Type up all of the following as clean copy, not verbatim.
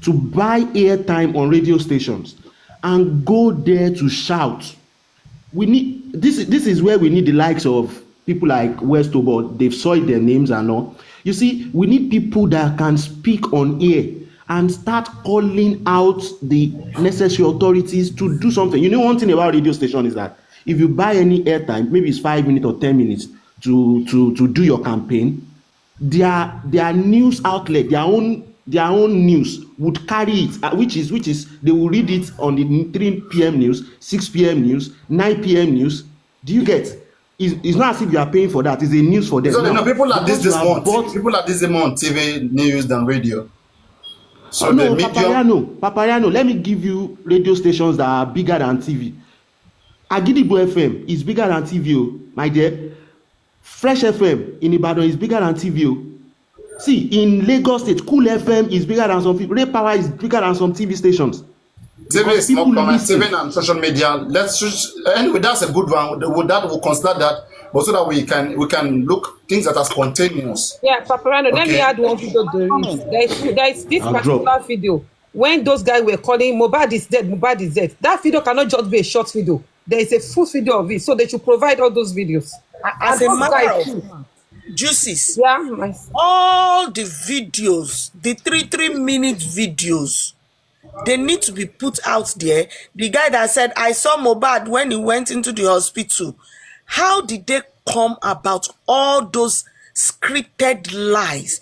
to buy airtime on radio stations and go there to shout. We need this is where we need the likes of people like Westover. They've soiled their names and all. You see, we need people that can speak on air and start calling out the necessary authorities to do something. You know, one thing about radio station is that if you buy any airtime, maybe it's 5 minutes or 10 minutes to do your campaign, their news outlet, their own news would carry it, which is they will read it on the 3 p.m. news, 6 p.m. news, 9 p.m. news. Do you get? It's not as if you are paying for that. It's a news for them. So now, people are this month. People are this more on TV news than radio. So no, the medium. Papayano, let me give you radio stations that are bigger than TV. Agidigbo FM is bigger than TV, my dear. Fresh FM in Ibadan is bigger than TV. See, in Lagos State, Cool FM is bigger than some people. Ray Power is bigger than some TV stations. TV is more common. TV and social media. Anyway, that's a good one. We'll consider that, but so that we can look things that are spontaneous. Yeah, Paparano, let me add one video to this. There is this particular video when those guys were calling mohbad is dead, mohbad is dead. That video cannot just be a short video. There is a full video of it, so they should provide all those videos. As a matter of juices, yeah, all the videos, the 3-minute videos, they need to be put out there. The guy that said, I saw mohbad when he went into the hospital. How did they come about all those scripted lies?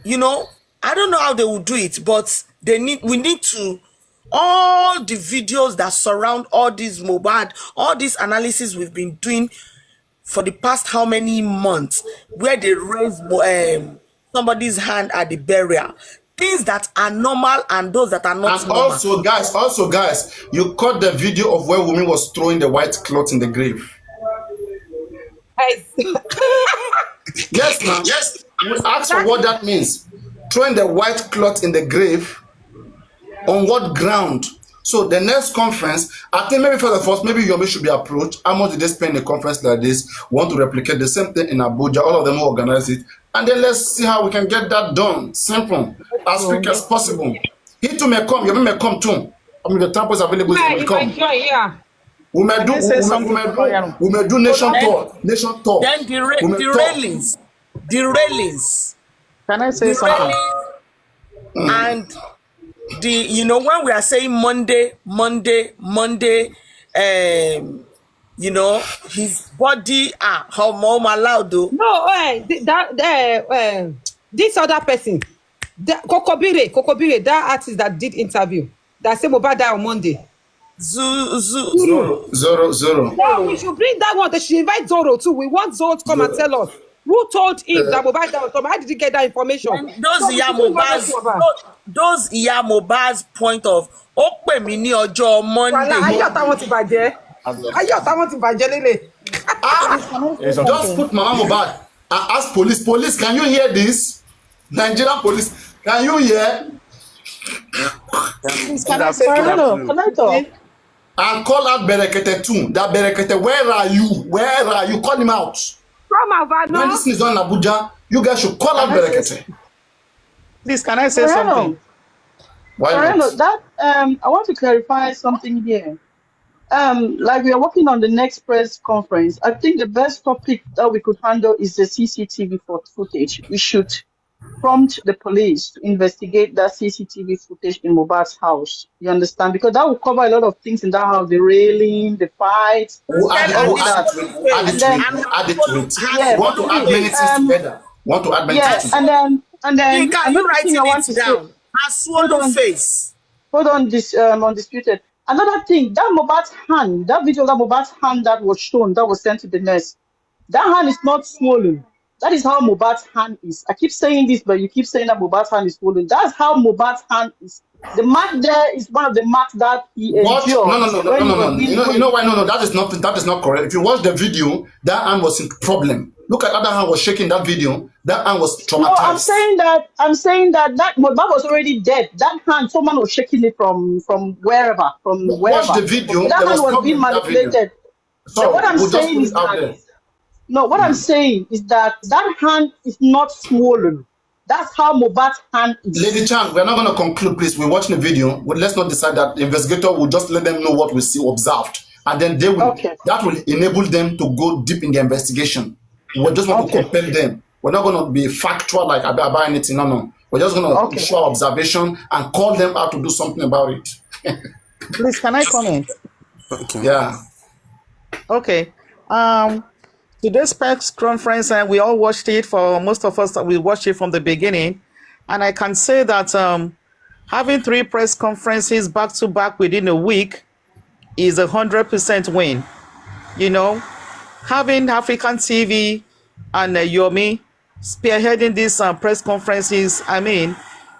You know, I don't know how they will do it, but we need to, all the videos that surround all this mohbad, all this analysis we've been doing for the past how many months, where they raise somebody's hand at the burial, things that are normal and those that are not and normal. Also guys, you caught the video of where woman was throwing the white cloth in the grave. Yes, ma'am. Yes. We ask for what that means. Throwing the white cloth in the grave, on what ground? So the next conference, I think maybe for the first, maybe Yomi should be approached. How much did they spend in a conference like this? We want to replicate the same thing in Abuja. All of them will organize it. And then let's see how we can get that done. Simple. As quick as possible. He too may come. Yomi may come too. I mean, the time is available. Yeah, He will come. yeah. We may do nation tour. Nation tour. Then the railings. Can I say something? And when we are saying Monday, you know, his body, how more allowed though. No, this other person, Kokobire, that artist that did interview, that said mohbad died on Monday. Zoro. No, we should bring that one. They should invite Zoro too. We want Zoro to come and tell us who told him that mohbad died on Monday. How did he get that information? Those mohbad's point of Ope mi ní ọjọ́ Monday. Ayọ̀ táwọn ti bàjẹ́ lélẹ̀. Just put Mama Mohbad and ask police. Police, can you hear this? Nigerian police, can you hear? Please, can I say something? Can I talk? And call out Berekete too. That Berekete, where are you? Where are you? Call him out. Come on, When this is on Abuja, you guys should call out Berekete. Please, can I say something? Why not? That I want to clarify something here. Like we are working on the next press conference. I think the best topic that we could handle is the CCTV footage. We should prompt the police to investigate that CCTV footage in mohbad's house. You understand? Because that will cover a lot of things in that house: the railing, the fights, We'll add it to it. Yeah, Want to add many things together. Want to add many things together. And then Can you write it down? A swollen face. Hold on, this undisputed. Another thing, that mohbad's hand, that video of that mohbad's hand that was shown, that was sent to the nurse, that hand is not swollen. That is how mohbad's hand is. I keep saying this, but you keep saying that mohbad's hand is swollen. That's how mohbad's hand is. The mark there is one of the marks that he endured. No. You know why? No, that is not correct. If you watch the video, that hand was in problem. Look at how that hand was shaking that video. That hand was traumatized. No, I'm saying that mohbad was already dead. That hand, someone was shaking it from wherever. Watch the video. That hand was being manipulated. So what I'm saying is that. No, what I'm saying is that hand is not swollen. That's how Mohbad's hand is. Lady Chan, we're not going to conclude, please. We're watching the video. Let's not decide that. The investigator will just let them know what we see observed. And then they will, Okay. that will enable them to go deep in the investigation. We just want to compel them. We're not going to be factual like about anything. No. We're just going to show observation and call them out to do something about it. Please, can I comment? Okay. Yeah. Okay. Today's press conference, and we all watched it. For most of us, we watched it from the beginning, and I can say that having 3 press conferences back to back within a week is 100% win. You know, having African TV and Yomi spearheading these press conferences, I mean,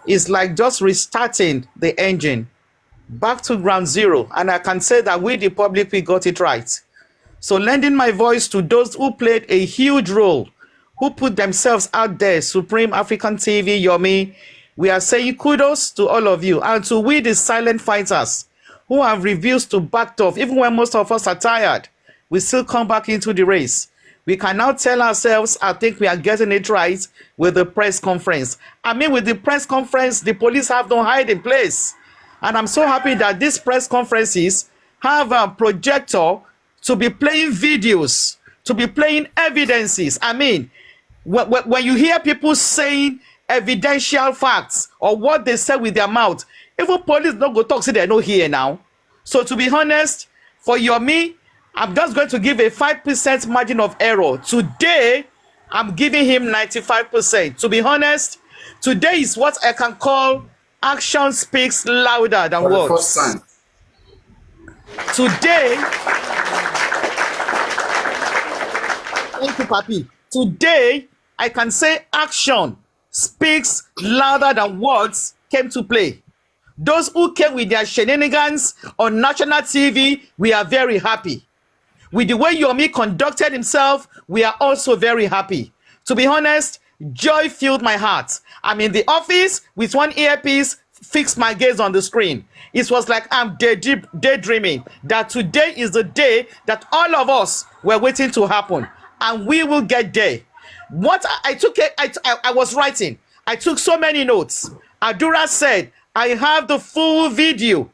is like just restarting the engine back to ground zero. And I can say that we, the public, we got it right. So lending my voice to those who played a huge role, who put themselves out there, Supreme, African TV, Yomi, we are saying kudos to all of you. And to we, the silent fighters, who have refused to back off, even when most of us are tired, we still come back into the race. We can now tell ourselves, I think we are getting it right with the press conference. I mean, with the press conference, the police have no hiding place. And I'm so happy that these press conferences have a projector to be playing videos, to be playing evidences. I mean, when you hear people saying evidential facts or what they say with their mouth, even police don't go talk, say they're not here now. So to be honest, for Yomi, I'm just going to give a 5% margin of error. Today, I'm giving him 95%. To be honest, today is what I can call action speaks louder than words. For the first time. Today, thank you, Papi. Today, I can say action speaks louder than words came to play. Those who came with their shenanigans on national TV, we are very happy. With the way Yomi conducted himself, we are also very happy. To be honest, joy filled my heart. I'm in the office with one earpiece, fixed my gaze on the screen. It was like I'm daydreaming that today is the day that all of us were waiting to happen, and we will get there. What I was writing, I took so many notes. Adura said, I have the full video.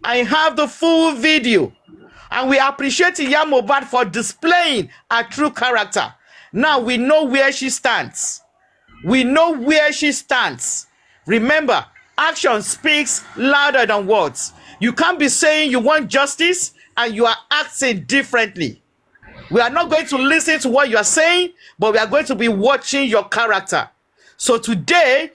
I have the full video. And we appreciate Iya Mohbad for displaying her true character. Now we know where she stands. We know where she stands. Remember, action speaks louder than words. You can't be saying you want justice and you are acting differently. We are not going to listen to what you are saying, but we are going to be watching your character. So today,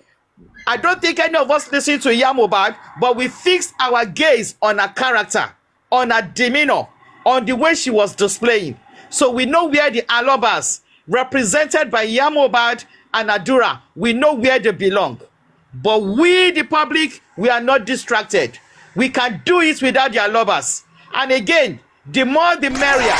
I don't think any of us listened to Iya Mohbad, but we fixed our gaze on her character, on her demeanor, on the way she was displaying. So we know where the Alobas, represented by Iya Mohbad and Adura, we know where they belong. But we, the public, we are not distracted. We can do it without the Alobas. And again, the more the merrier.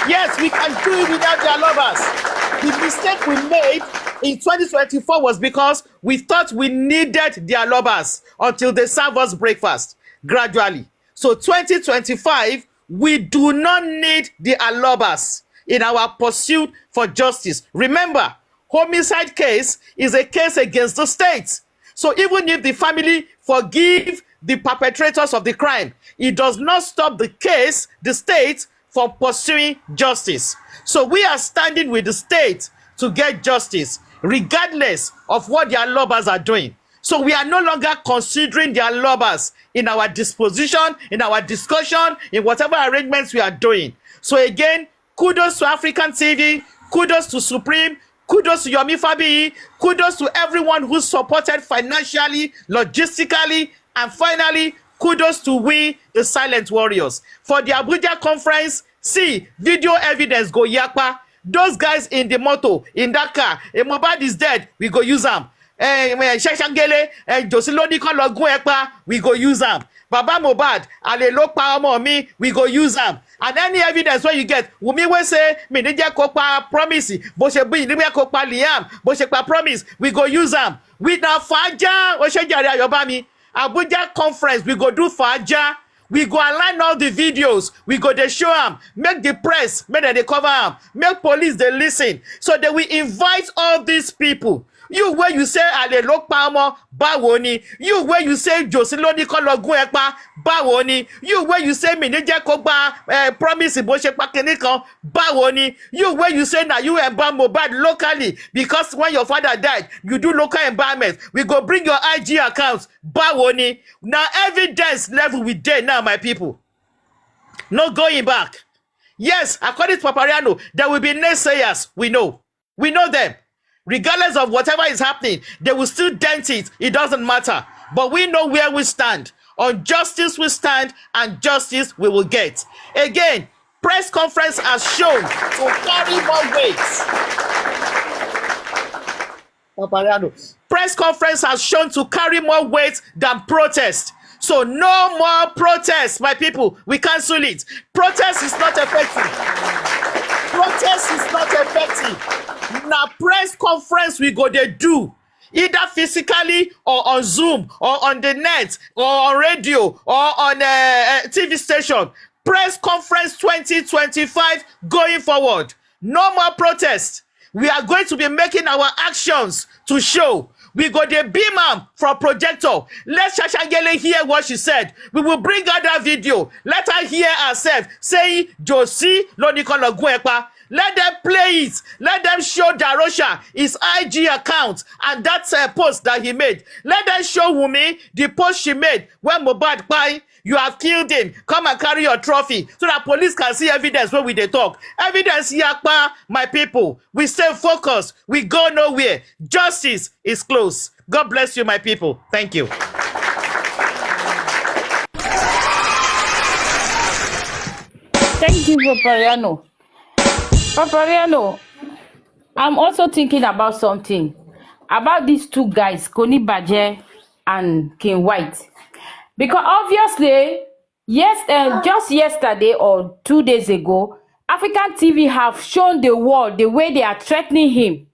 Yes, we can do it without the Alobas. The mistake we made in 2024 was because we thought we needed the Alobas until they serve us breakfast gradually. So 2025, we do not need the Alobas in our pursuit for justice. Remember, homicide case is a case against the state. So even if the family forgive the perpetrators of the crime, it does not stop the case, the state, from pursuing justice. So we are standing with the state to get justice, regardless of what the Alobas are doing. So we are no longer considering the Alobas in our disposition, in our discussion, in whatever arrangements we are doing. So again, kudos to African TV, kudos to Supreme, kudos to Yomi Fabiyi, kudos to everyone who supported financially, logistically, and finally, kudos to we, the silent warriors. For the Abuja conference, see, video evidence go yakpa. Those guys in the motor, in that car, Mohbad is dead, we go use them. Sheshangele, Josiloni kan lọ gún ẹpa, we go use them. Baba Mohbad, ale ló pa ọmọ mi, we go use them. And any evidence wey you get, Wunmi wey say, mi ní jẹ́ kó pa Promise, bó ṣe bí ní jẹ́ kó pa Liam, bó ṣe pa Promise, we go use them. We na fàájà, ó ṣe jàre Ayọ̀bámi. Abuja conference, we go do fàájà. We go align all the videos. We go they show them. Make the press, make them they cover them. Make police they listen. So that we invite all these people. You where you say Ale Lok Palmer, Bawoni. You where you say Joseloni Kologun Ekpa, Bawoni. You where you say Minija Koba promise Iboshe Pakenikon, Bawoni. You where you say that you embalm mohbad locally because when your father died, you do local embalmment. We go bring your IG accounts, Bawoni. Now evidence level with day now, my people. No going back. Yes, according to Papariano, there will be naysayers. We know them. Regardless of whatever is happening, they will still dent it. It doesn't matter. But we know where we stand. On justice we stand, and justice we will get. Again, press conference has shown to carry more weight. Press conference has shown to carry more weight than protest. So no more protest, my people. We cancel it. Protest is not effective. Protest is not effective. Now press conference we go they do either physically or on Zoom or on the net or on radio or on a TV station. Press conference 2025 going forward. No more protest. We are going to be making our actions to show. We go the beam am from projector. Let Shashangele hear what she said. We will bring her that video. Let her hear herself saying Josie Lonikolo Gwepa. Let them play it. Let them show Darosha his IG account and that post that he made. Let them show Wumi the post she made when mohbad kpai. You have killed him. Come and carry your trophy so that police can see evidence when we dey talk. Evidence here, my people. We stay focused. We go nowhere. Justice is close. God bless you, my people. Thank you. Thank you, Papariano. Papariano, I'm also thinking about something. About these two guys, Koni Baje and King White. Because obviously, yes, just yesterday or 2 days ago, African TV have shown the world the way they are threatening him.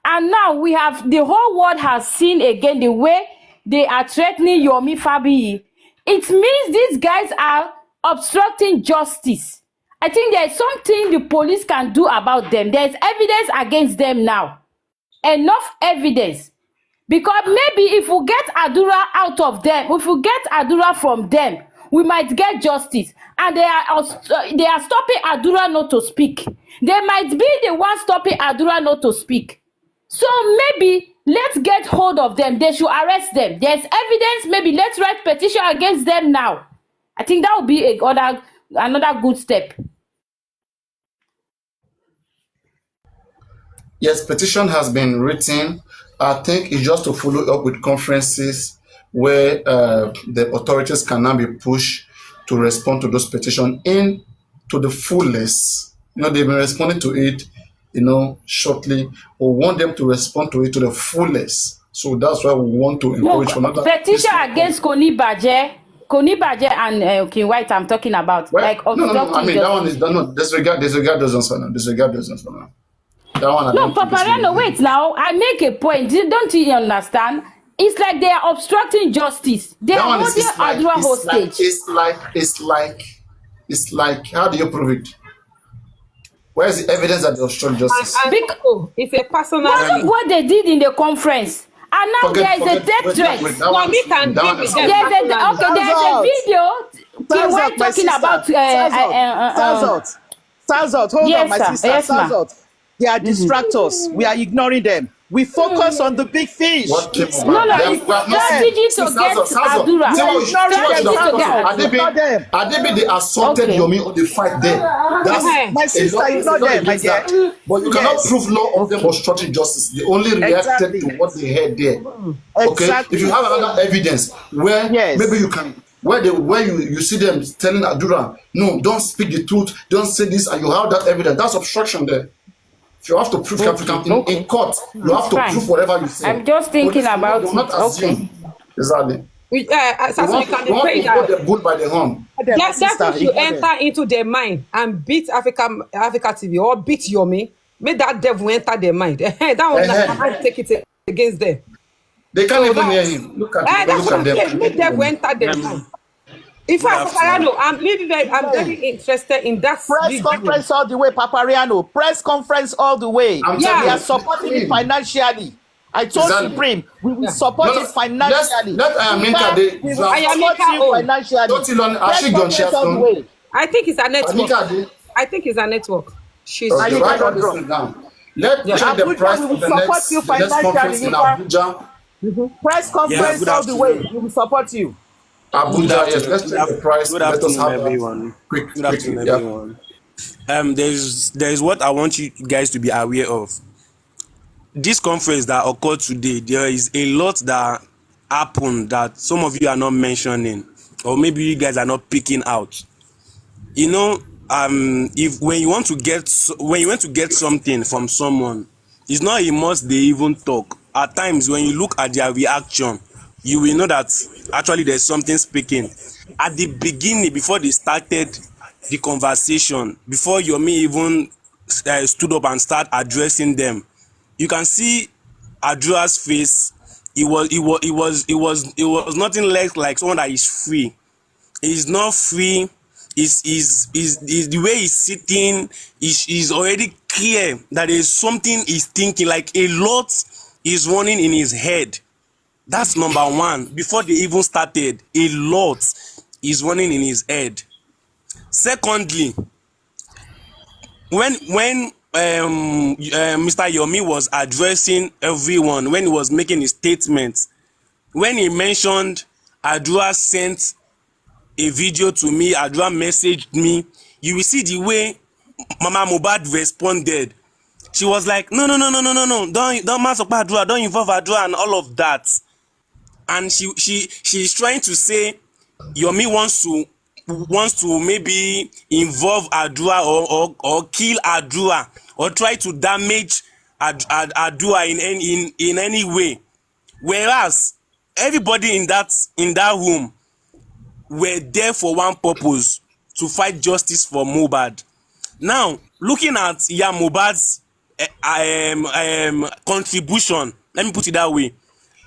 And now we have, the whole world has seen again the way they are threatening Yomi Fabiyi. It means these guys are obstructing justice. I think there's something the police can do about them. There's evidence against them now. Enough evidence. Because maybe if we get Adura out of them, if we get Adura from them, we might get justice. And they are stopping Adura not to speak. They might be the one stopping Adura not to speak. So maybe let's get hold of them. They should arrest them. There's evidence. Maybe let's write petition against them now. I think that would be another good step. Yes, petition has been written. I think it's just to follow up with conferences where the authorities can now be pushed to respond to those petitions in to the fullest. They've been responding to it, shortly. We want them to respond to it to the fullest. So that's why we want to encourage another petition against Koni Baje and King White. I'm talking about no. I mean that one is disregard those ones for now. Disregard those ones for now. No, Papariano, wait now. I make a point. Don't you understand? It's like they are obstructing justice. They are holding Adua hostage. It's like, how do you prove it? Where is the evidence that they obstruct justice? It's a personal thing. What they did in the conference. And now there is a death threat. There's a video. King White talking about Sazot, hold on, my sister. Sazot. They are distractors. We are ignoring them. We focus on the big fish. No, it's strategy to get Adura. Adibi, they assaulted Yomi on the fight there. That's my sister, ignore them, my dear. But you cannot prove law of them obstructing justice. They only reacted to what they heard there. Okay? Exactly. If you have another evidence where maybe you can, where you see them telling Adura, no, don't speak the truth, don't say this, and you have that evidence, that's obstruction there. If you have to prove in court, you have to prove whatever you say. I'm just thinking about it. Okay. Exactly. You want to put the bull by the horn. That you enter into their mind and beat Africa TV or beat Yomi. Make that devil enter their mind. That one take it against them. They can't even hear him. Look at them. Make devil enter their mind. In Good fact, afternoon. Paparano, I'm very interested in that Press video. conference all the way, Papariano. Press conference all the way. I'm We telling Yeah, are you, supporting it Queen, financially. I told exactly. Supreme, we will yeah. support No, it no, financially. let Aminka, Buba, they, we will support Ayamika you own. financially. don't you learn, has Press she gone, she conference has all the gone. way. I think it's a network. Anika, they, I think it's a network. okay, She's Anika write all don't this drop. thing down. Let's yeah. check the Abuja, price we will of support you the next financially. conference in Buba, Abuja. press Yeah, conference good all the way. afternoon. We will support you. Good Abuja, yes. afternoon. Let's check the price Good and let us afternoon, have that everyone. Good quickly. afternoon, Yeah. everyone. There's what I want you guys to be aware of. This conference that occurred today, there is a lot that happened that some of you are not mentioning, or maybe you guys are not picking out. You know, if when you want to get something from someone, it's not a must they even talk. At times when you look at their reaction, you will know that actually there's something speaking. At the beginning, before they started the conversation, before Yomi even stood up and start addressing them, you can see Adra's face. It was nothing less like someone that is free. He's not free. Is the way he's sitting is already clear that there's something he's thinking, like a lot is running in his head. That's number one. Before they even started, a lot is running in his head. Secondly, when Mr. Yomi was addressing everyone, when he was making his statement, when he mentioned Adua sent a video to me, Adua messaged me, you will see the way Mama Mohbad responded. She was like, no, don't mess up Adua, don't involve Adua and all of that. And she's trying to say Yomi wants to maybe involve Adua or kill Adua or try to damage Adua in any way. Whereas everybody in that room were there for one purpose, to fight justice for Mohbad. Now, looking at Mohbad's contribution, let me put it that way.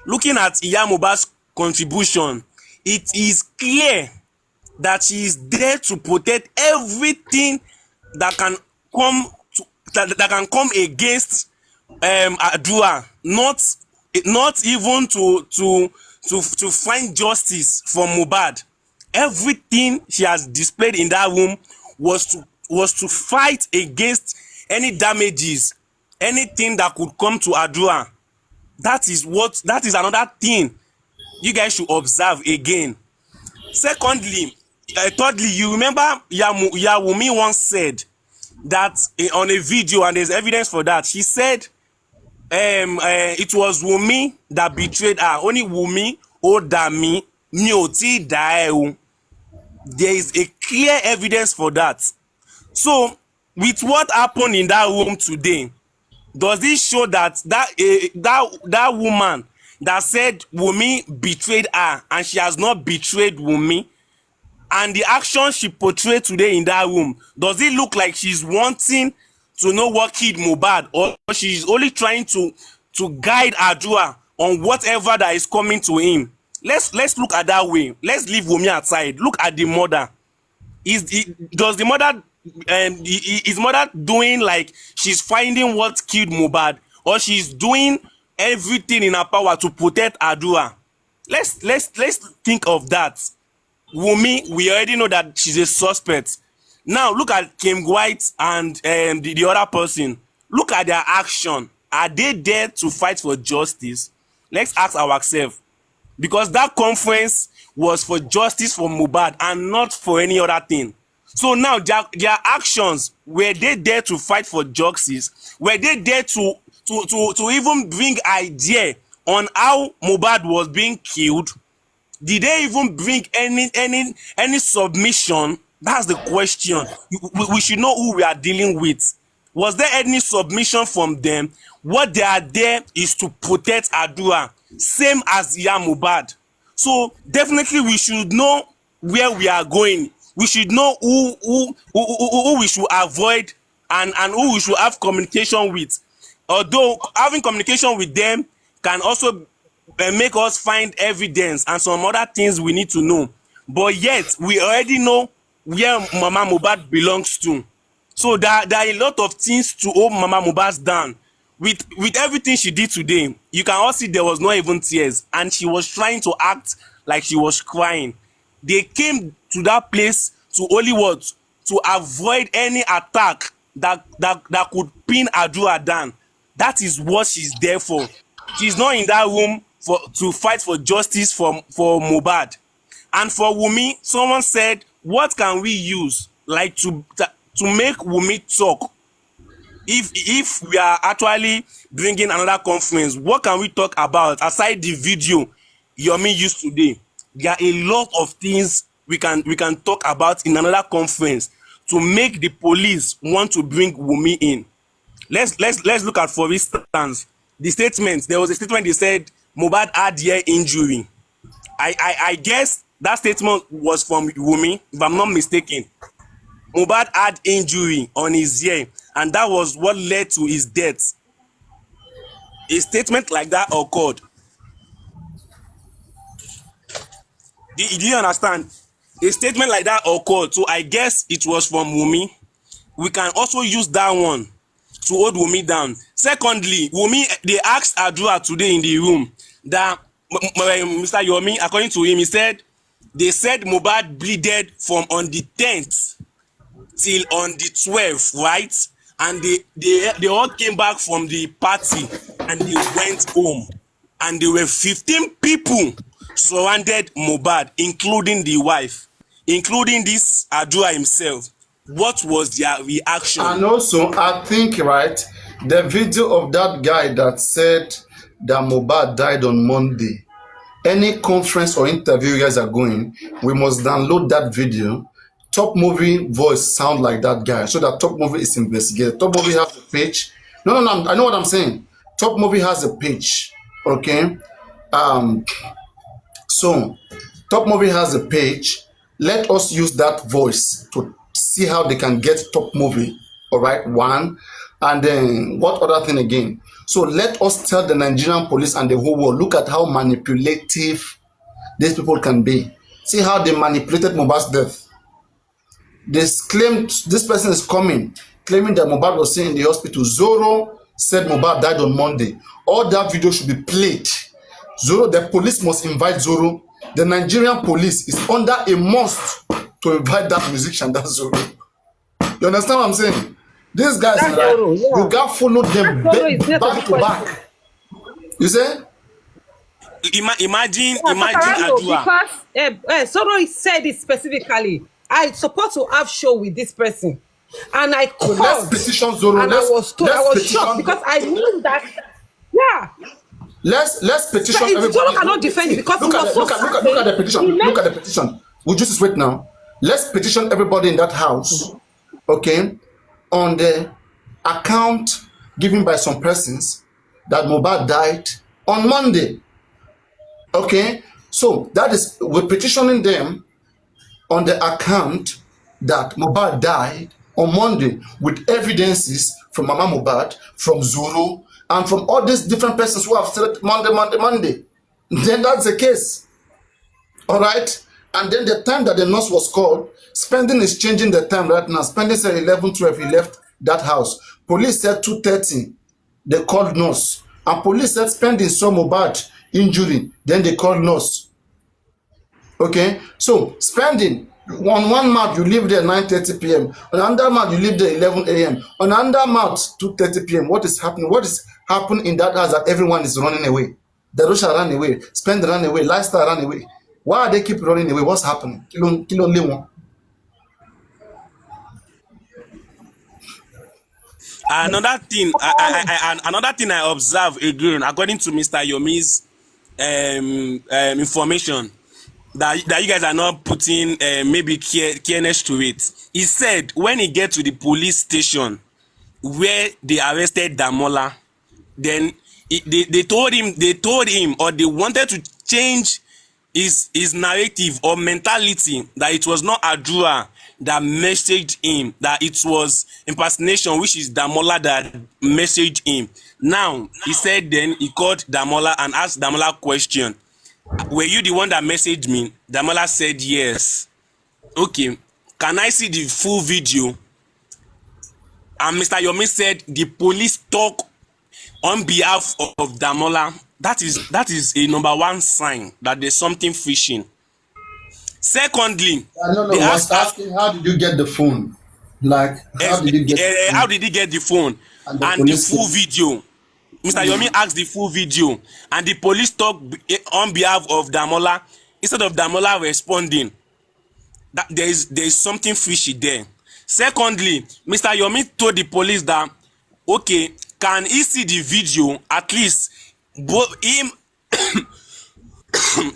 Looking at Mohbad's contribution, it is clear that she is there to protect everything that can come that can come against Adua, not even to find justice for Mohbad. Everything she has displayed in that room was to fight against any damages, anything that could come to Adua. That is another thing you guys should observe again. Secondly, thirdly, you remember Wunmi once said that on a video, and there's evidence for that. She said it was Wunmi that betrayed her. Only Wunmi dà mí, mi ò tí dà ẹ́ o. There is a clear evidence for that. So, with what happened in that room today, does this show that woman that said Wunmi betrayed her and she has not betrayed Wunmi, and the action she portrayed today in that room, does it look like she's wanting to know what killed Mohbad, or she's only trying to guide Adua on whatever that is coming to him? Let's look at that way. Let's leave Wunmi aside. Look at the mother. Does the mother is mother doing like she's finding what killed Mohbad, or she's doing everything in her power to protect Adua? Let's think of that. Wunmi, we already know that she's a suspect. Now look at Kim White and the other person. Look at their action. Are they there to fight for justice? Let's ask ourselves, because that conference was for justice for Mohbad and not for any other thing. So now their actions, were they there to fight for justice? Were they there to even bring idea on how Mohbad was being killed? Did they even bring any submission? That's the question. We should know who we are dealing with. Was there any submission from them? What they are there is to protect Adua, same as Mohbad. So definitely we should know where we are going. We should know who we should avoid and who we should have communication with. Although having communication with them can also make us find evidence and some other things we need to know. but yet we already know where Mama Mohbad belongs to. So there are a lot of things to hold Mama Mohbad down. With everything she did today, you can all see there was not even tears, and she was trying to act like she was crying. They came to that place to only what? To avoid any attack that could pin Adua down. That is what she's there for. She's not in that room to fight for justice for Mohbad. And for Wunmi, someone said, what can we use like to make Wunmi talk? If we are actually bringing another conference, what can we talk about aside the video Yomi used today? There are a lot of things we can talk about in another conference to make the police want to bring Wunmi in. Let's look at, for instance, the statement. There was a statement they said Mohbad had ear injury. I guess that statement was from Wunmi, if I'm not mistaken. Mohbad had injury on his ear, and that was what led to his death. A statement like that occurred. Do you understand? A statement like that occurred, so I guess it was from Wunmi. We can also use that one to hold Wunmi down. Secondly, Wunmi, they asked Adua today in the room that Mr. Yomi, according to him, he said they said Mohbad bleeded from on the 10th till on the 12th, right? And they all came back from the party and they went home. And there were 15 people surrounded Mohbad, including the wife, including this Adua himself. What was their reaction? And also, I think, right, the video of that guy that said that Mohbad died on Monday, any conference or interview you guys are going, we must download that video. Top Movie voice sound like that guy, so that Top Movie is investigated. Top Movie has a page. No, I know what I'm saying. Top Movie has a page, okay? So Top Movie has a page. Let us use that voice to see how they can get Top Movie. All right, one. And then what other thing again? So let us tell the Nigerian police and the whole world, look at how manipulative these people can be. See how they manipulated Mohbad's death. They claimed this person is coming, claiming that Mohbad was seen in the hospital. Zoro said Mohbad died on Monday. All that video should be played. Zoro, the police must invite Zoro. The Nigerian police is under a must to invite that musician, that Zoro. You understand what I'm saying? These guys, That's right, Zoro, yeah. you got followed them back to back. You say? Imagine Paparazzo, Adua. because Soro said it specifically. I supposed to have show with this person, and I called. So let's petition Zoro. And I was told, I was shocked because I knew that. Yeah. Let's petition everybody. Zoro cannot defend it because look at the petition. Look at the petition. We just wait now. Let's petition everybody in that house, okay, on the account given by some persons that Mohbad died on Monday. Okay, so that is, we're petitioning them on the account that Mohbad died on Monday with evidences from Mama Mohbad, from Zoro, and from all these different persons who have said Monday. Then that's the case. All right? And then the time that the nurse was called, Spending is changing the time right now. Spending said 11:12, he left that house. Police said 2:30, they called nurse. And police said Spending saw Mohbad injury, then they called nurse. Okay? So, Spending, on one mouth you live there 9:30 p.m. On another mouth you live there 11 a.m. On another mouth 2:30 p.m. What is happening? What is happening in that house that everyone is running away? Darusha ran away, Spend ran away, Lifestyle ran away. Why are they keep running away? What's happening? Kilo Leon. Another thing, another thing I observe again, according to Mr. Yomi's information, that you guys are not putting maybe careness to it. He said when he get to the police station where they arrested Damola, then they told him, or they wanted to change his narrative or mentality, that it was not Adura that messaged him, that it was impersonation, which is Damola that messaged him. Now he said, then he called Damola and asked Damola question Were you the one that messaged me? Damola said yes. Okay, can I see the full video? And Mr. Yomi said the police talk on behalf of Damola. That is a number one sign that there's something fishing. Secondly, No, they no, was asked asking how did you get the phone? Like, how did you get the how phone did he get the phone and the and the police full phone? video. Mr. Yomi asked the full video, and the police talk on behalf of Damola. Instead of Damola responding, that there is something fishy there. Secondly, Mr. Yomi told the police that, okay, can he see the video? At least both him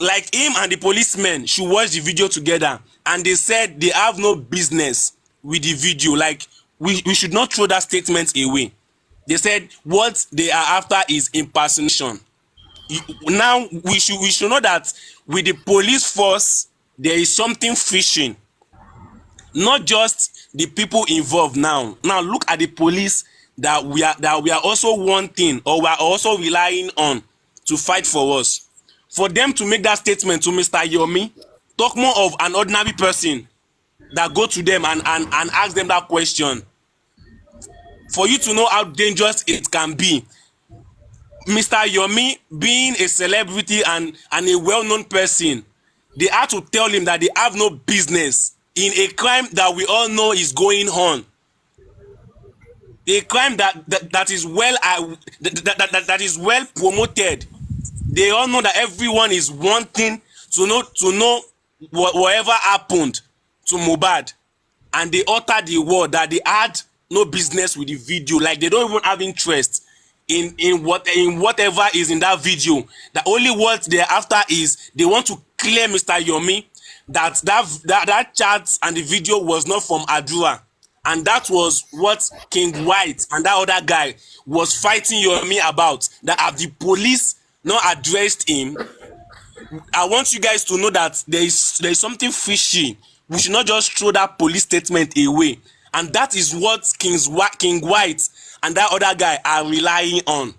like him and the policemen should watch the video together. And they said they have no business with the video. Like, we should not throw that statement away. They said what they are after is impersonation. Now we should know that with the police force there is something fishing. Not just the people involved now. Now look at the police that we are also wanting, or we are also relying on to fight for us. For them to make that statement to Mr. Yomi, talk more of an ordinary person that go to them and ask them that question. For you to know how dangerous it can be. Mr. Yomi, being a celebrity and a well-known person, they had to tell him that they have no business in a crime that we all know is going on. A crime that is well that is well promoted. They all know that everyone is wanting to know whatever happened to Mohbad, and they uttered the word that they had no business with the video. Like, they don't even have interest in whatever is in that video. The only what they're after is they want to clear Mr. Yomi that chat and the video was not from Adura. And that was what King White and that other guy was fighting Yomi about. That have the police not addressed him, I want you guys to know that there is something fishy. We should not just throw that police statement away. And that is what King White and that other guy are relying on.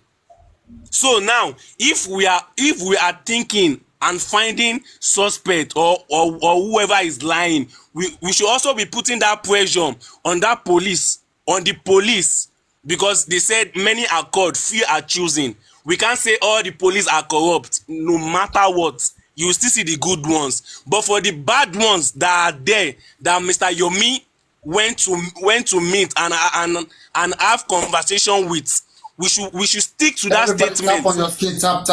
So now, if we are thinking and finding suspect or whoever is lying, we should also be putting that pressure on that police, on the police, because they said many are called, few are choosing. We can't say all the police are corrupt. No matter what, you still see the good ones. But for the bad ones that are there, that Mr. Yomi went to meet and have conversation with, we should stick to that Everybody statement. tap on your skin, tap.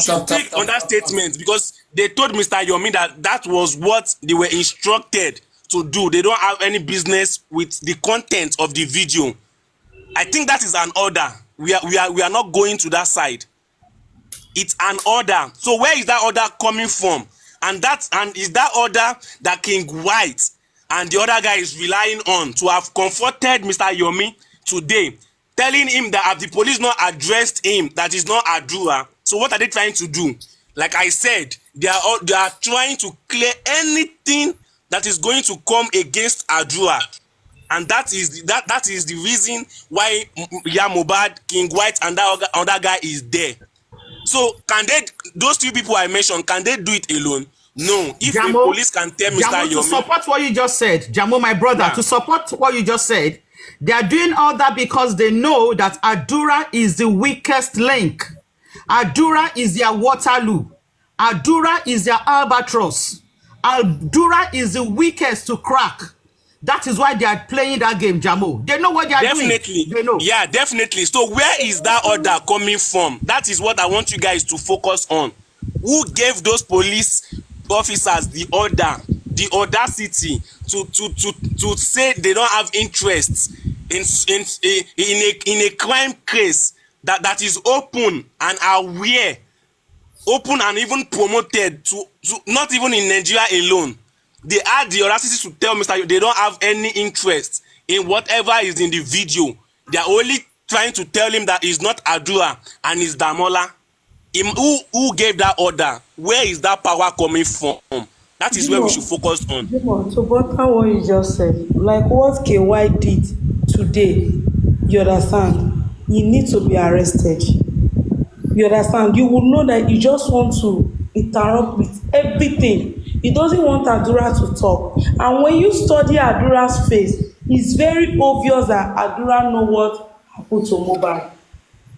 Stick on that statement, because they told Mr. Yomi that was what they were instructed to do. They don't have any business with the content of the video. I think that is an order. We are not going to that side. It's an order. So where is that order coming from? And is that order that King White and the other guy is relying on to have comforted Mr. Yomi today, telling him that have the police not addressed him, that is not Adura. So what are they trying to do? Like I said, they are trying to clear anything that is going to come against Adura. And that is the reason why Mohbad, King White, and that other guy is there. So those two people I mentioned, can they do it alone? No. If the police can tell Mr. Jamo, Yomi, to support what you just said, Jamo, my brother, Yeah. to support what you just said, they are doing all that because they know that Adura is the weakest link. Adura is their Waterloo. Adura is their albatross. Adura is the weakest to crack. That is why they are playing that game, Jamo. They know what they are definitely, doing. They know. Yeah, definitely. So where is that order coming from? That is what I want you guys to focus on. Who gave those police officers the order, the audacity to say they don't have interest in a crime case that is open and aware, open and even promoted to not even in Nigeria alone. They had the audacity to tell Mr. They don't have any interest in whatever is in the video. They are only trying to tell him that it's not Adura and it's Damola. Who gave that order? Where is that power coming from? That is where we should focus on. To button what you just said, like what KY did today, you understand? You need to be arrested. You understand? You will know that you just want to interrupt with everything. He doesn't want Adura to talk. And when you study Adura's face, it's very obvious that Adura know what happened to Mohbad.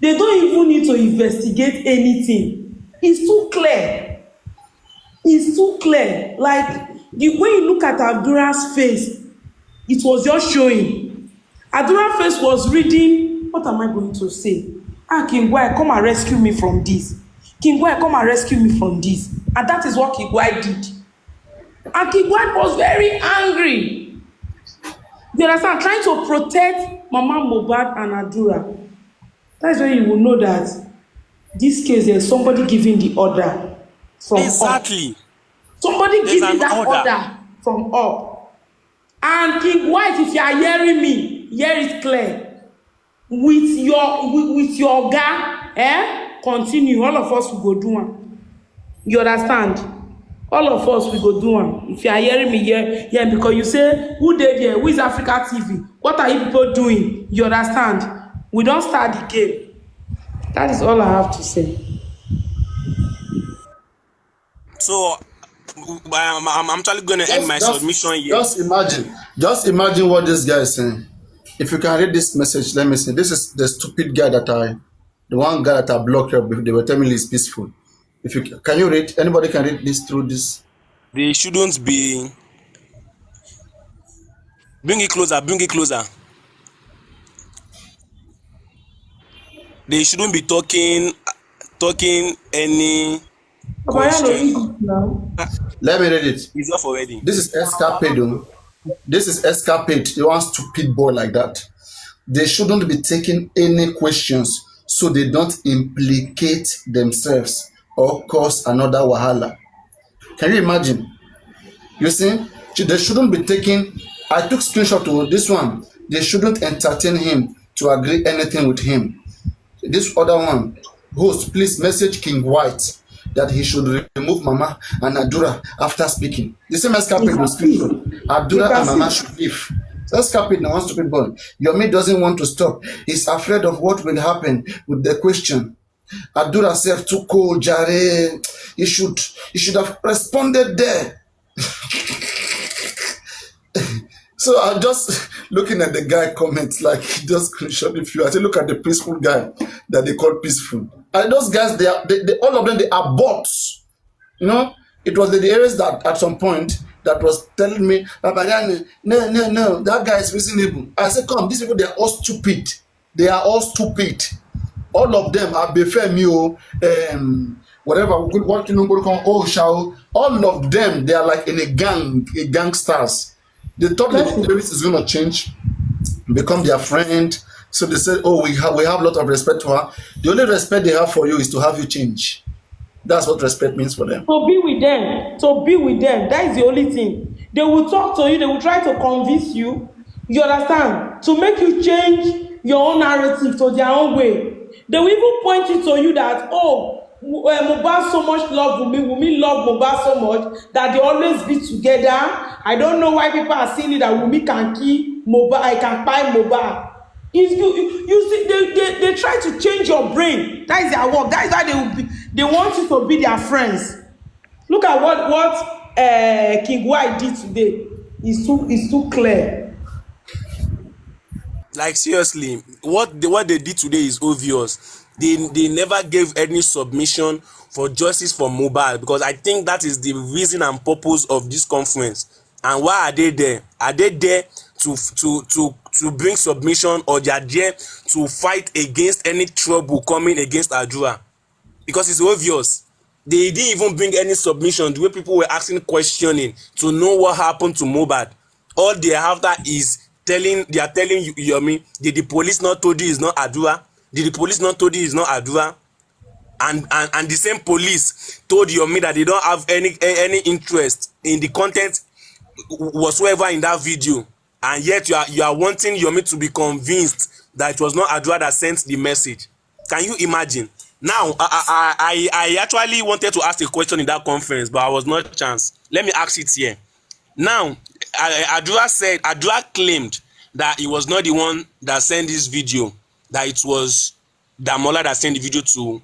They don't even need to investigate anything. It's too clear. It's too clear. Like the way you look at Adura's face, it was just showing. Adura's face was reading, what am I going to say? Ah, King Gwai, come and rescue me from this. King Gwai, come and rescue me from this. And that is what King Gwai did. And King Gwai was very angry. You understand? Trying to protect Mama Mohbad and Adura. That's when you will know that this case there's somebody giving the order from Exactly. up. Somebody There's giving an that order from up. And King White, if you are hearing me, hear it clear. With your guy, continue. All of us will go do one. You understand? All of us will go do one. If you are hearing me, hear because you say, who did here? Who is Africa TV? What are you people doing? You understand? We don't start the game. That is all I have to say. So I'm actually going to end my submission here. Just imagine what this guy is saying. If you can read this message, let me see. This is the stupid guy the one guy that I blocked up. They were telling me he's peaceful. If you can you read? Anybody can read this through this? They shouldn't be. Bring it closer. Bring it closer. They shouldn't be talking any question. Let me read it. It's off already. This is escapade. This is escapade. You want stupid boy like that. They shouldn't be taking any questions so they don't implicate themselves or cause another wahala. Can you imagine? You see, they shouldn't be taking. I took screenshot to this one. They shouldn't entertain him to agree anything with him. This other one, host, please message King White that he should remove Mama and Adura after speaking. The same escapade was screenshot. Adura and Mama should leave. So escapade now one stupid boy. Yomi doesn't want to stop. He's afraid of what will happen with the question. Adura self too cold, Jare. He should have responded there. So I'm just looking at the guy comments like just screenshot. If you actually look at the peaceful guy that they call peaceful, and those guys, they all of them, they are bots. You know, it was the areas that at some point that was telling me, no, that guy is reasonable. I said, come, these people, they are all stupid. They are all stupid. All of them are Befemio, whatever, what you know, all of them, they are like in a gangsters. They thought the terrorist is going to change, become their friend. So they said, oh, we have a lot of respect for her. The only respect they have for you is to have you change. That's what respect means for them. To be with them. To be with them. That is the only thing. They will talk to you. They will try to convince you. You understand? To make you change your own narrative to their own way. They will even point it to you that, oh, Mohbad so much love Wunmi love Mohbad so much that they always be together. I don't know why people are saying that Wunmi can kill Mohbad, I can buy Mohbad. You see, they try to change your brain. That is their work. That is why they want you to be their friends. Look at what King White did today. It's too clear. Like seriously, what they did today is obvious. They never gave any submission for justice for Mohbad, because I think that is the reason and purpose of this conference. And why are they there? Are they there to bring submission, or they are there to fight against any trouble coming against Adura? Because it's obvious. They didn't even bring any submission. The way people were asking questioning to know what happened to Mohbad, all they have that is telling you, Yomi, did the police not told you it's not Adura? Did the police not told you it's not Adura? And the same police told Yomi that they don't have any interest in the content whatsoever in that video, and yet you are wanting Yomi to be convinced that it was not Adura that sent the message. Can you imagine? Now I actually wanted to ask a question in that conference, but I was not a chance. Let me ask it here. Now, Adura claimed that he was not the one that sent this video, that it was Damola that sent the video to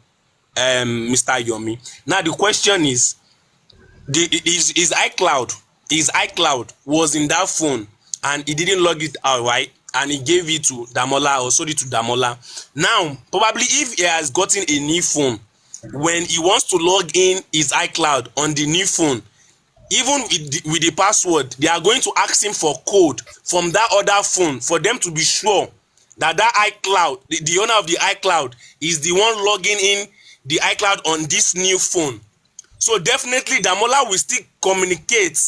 Mr. Yomi. Now the question is, his iCloud was in that phone and he didn't log it out, right? And he gave it to Damola or sold it to Damola. Now, probably if he has gotten a new phone, when he wants to log in his iCloud on the new phone, even with the password, they are going to ask him for code from that other phone for them to be sure that iCloud, the owner of the iCloud, is the one logging in the iCloud on this new phone. So definitely Damola will still communicate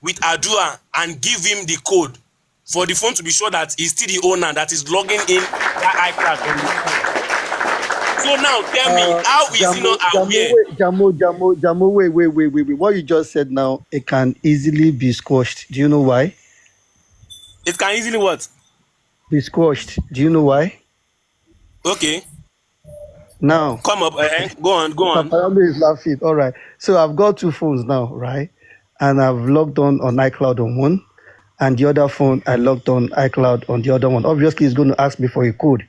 with Adua and give him the code for the phone to be sure that he's still the owner that is logging in that iCloud on the phone. So now tell me, how is he not aware? Jamo, wait. What you just said now, it can easily be squashed. Do you know why? It can easily what? Be squashed. Do you know why? Okay. Now, Come up. Go on. Papa is laughing. All right. So I've got two phones now, right? And I've logged on iCloud on one, and the other phone I logged on iCloud on the other one. Obviously, it's going to ask me for a code.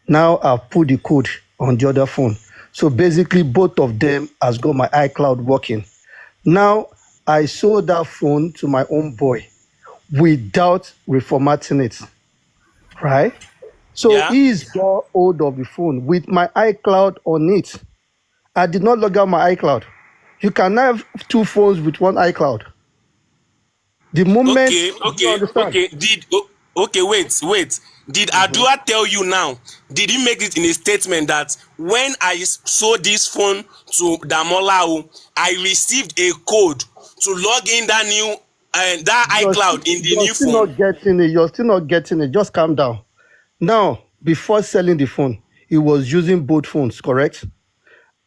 Now I've put the code on the other phone. So basically, both of them has got my iCloud working. Now I sold that phone to my own boy without reformatting it, right? So Yeah. he's got hold of the phone with my iCloud on it. I did not log out my iCloud. You can have two phones with one iCloud. The moment you understand. Wait. Did Adua tell you now? Did he make it in a statement that when I sold this phone to Damola, I received a code to log in that new that iCloud in the new phone? You're still not getting it. Just calm down. Now, before selling the phone, he was using both phones, correct?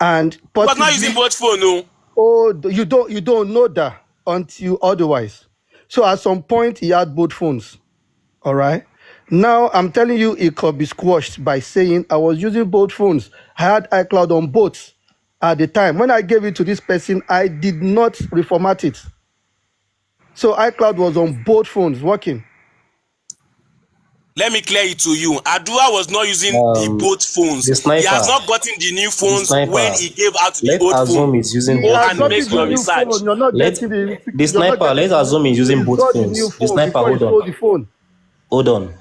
And But not using both phone, no. Oh, you don't know that until otherwise. So at some point he had both phones. All right. Now I'm telling you it could be squashed by saying I was using both phones. I had iCloud on both at the time. When I gave it to this person, I did not reformat it. So iCloud was on both phones working. Let me clear it to you. Adua was not using the both phones. He has not gotten the new phones when he gave out the old phone. He has gotten the new phone. You're not getting Let's assume he's using he's both got the phones. new The phone sniper, before he hold on. sold the phone. Hold on.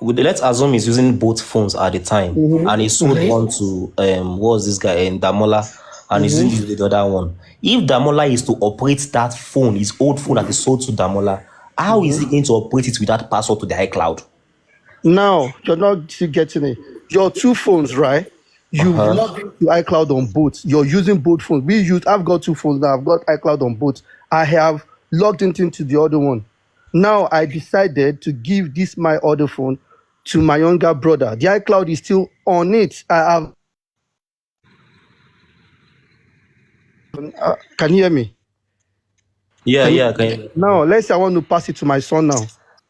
Let's assume he's using both phones at the time, and he sold one to what was this guy in Damola, and he's using the other one. If Damola is to operate that phone, his old phone that he sold to Damola, how is he going to operate it without password to the iCloud? Now you're not still getting it. Your two phones, right? You've logged into iCloud on both. You're using both phones. I've got two phones now. I've got iCloud on both. I have logged into the other one. Now I decided to give this my other phone to my younger brother. The iCloud is still on it. I have. Can you hear me? Yeah. Okay. Now, let's say I want to pass it to my son now.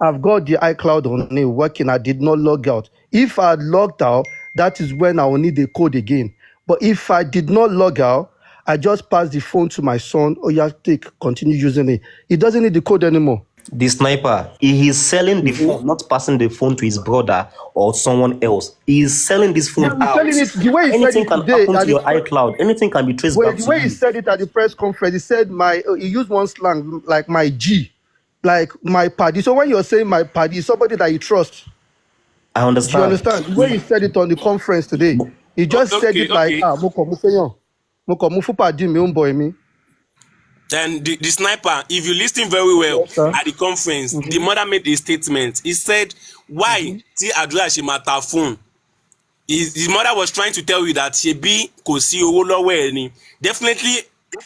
I've got the iCloud on it working. I did not log out. If I had logged out, that is when I will need the code again. But if I did not log out, I just pass the phone to my son. Oh, yeah, continue using it. He doesn't need the code anymore. The sniper, he is selling the phone, not passing the phone to his brother or someone else. He is selling this phone He's out. selling it the way he said Anything it can today. happen to your iCloud. Anything can be traced back The to way he you. said it at the press conference, he said he used one slang like my G, like my paddy. So when you're saying my paddy, somebody that you trust. I Do you understand. understand? The way he said it on the conference today, he just said it like, Okay. mo kàn mú fún pàdí mi, ó ń bọ̀ èmi. Then the sniper, if you listen very well Yes, sir. at the conference, the mother made a statement. He said, why tí Adua ṣe máa ta phone? His mother was trying to tell you that ṣebí kò sí owó lọ́wọ́ ẹ̀ ni. Definitely,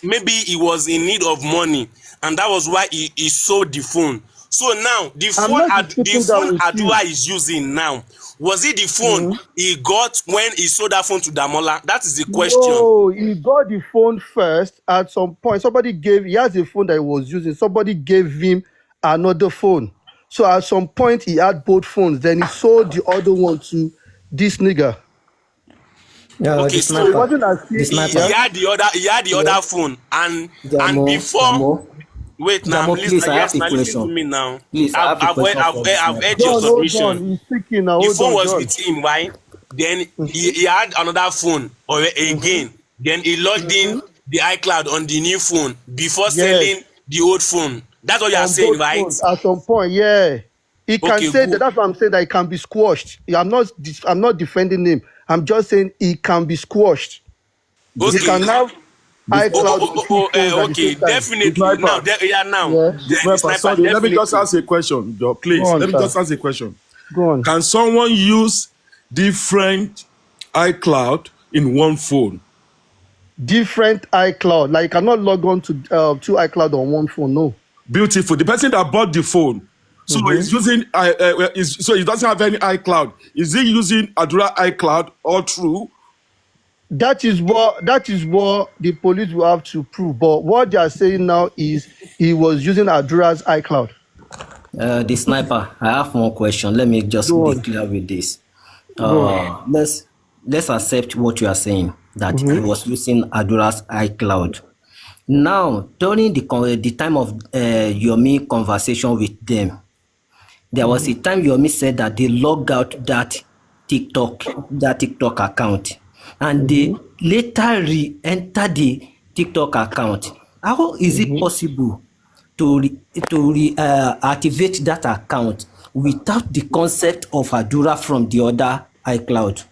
maybe he was in need of money, and that was why he sold the phone. So now the phone Adua is using now, was it the phone he got when he sold that phone to Damola? That is the question. No, he got the phone first. At some point, he has a phone that he was using. Somebody gave him another phone. So at some point, he had both phones. Then he sold the other one to this nigga. Yeah, Okay, the so sniper. It wasn't as The if sniper. he had the other phone, and before. Jamo. Wait now, Jamo, please, I have a listen question. to me now. Please, I have a question for the I've sniper. heard your John, hold submission. on. He's speaking now. The Hold phone on, was John. with him, right? Then he had another phone or again. then he logged in the iCloud on the new phone before Yes. selling the old phone. That's what you are On saying, both right? phones at some point, yeah. He can Okay, say that. good. That's what I'm saying. That it can be squashed. I'm not defending him. I'm just saying it can be squashed. He Okay. can have The iCloud on two phones at the Okay, same time. definitely. Now, sniper. Yeah. The the sniper. sniper, Sorry, let me just definitely. ask a question, Go please. on, Let me sir. just ask a question. Go on. Can someone use different iCloud in one phone? Different iCloud. Like you cannot log on to two iCloud on one phone. No. Beautiful. The person that bought the phone, so he's using so he doesn't have any iCloud. Is he using Adura iCloud all through? That is what the police will have to prove. But what they are saying now is he was using Adura's iCloud. The sniper, I have one question. Let me just Go be on. clear with this. Go on. Let's accept what you are saying, that he was using Adura's iCloud. Now, during the time of Yomi conversation with them, there was a time Yomi said that they logged out that TikTok account, and they later re-entered the TikTok account. How is it possible to activate that account without the concept of Adura from the other iCloud?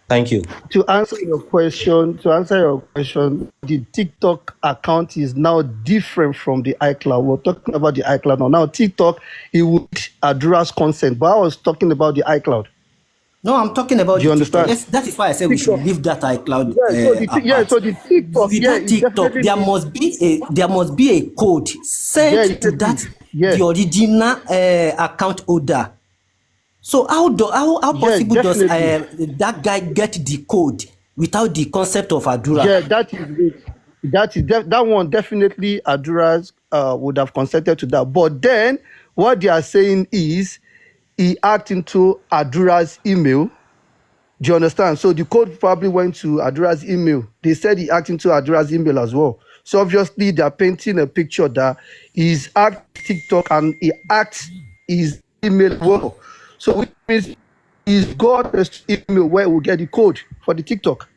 Thank you. To answer your question, the TikTok account is now different from the iCloud. We're talking about the iCloud now. Now, TikTok, it would Adura's consent, but I was talking about the iCloud. No, I'm talking about Do you the TikTok. understand? Yes, that is why I said we should TikTok. leave that iCloud Yeah, apart. so the TikTok, yeah, Without it TikTok, definitely there must be a code yeah, sent it to is. that Yeah. the original account holder. So how possible does definitely. that guy get the code without the concept of Adura? Yeah, that is it. That one definitely Adura's would have consented to that. But then what they are saying is he hacked into Adura's email. Do you understand? So the code probably went to Adura's email. They said he hacked into Adura's email as well. So obviously they're painting a picture that he's hacked TikTok and he hacked his email well. So which means he's got an email where we'll get the code for the TikTok.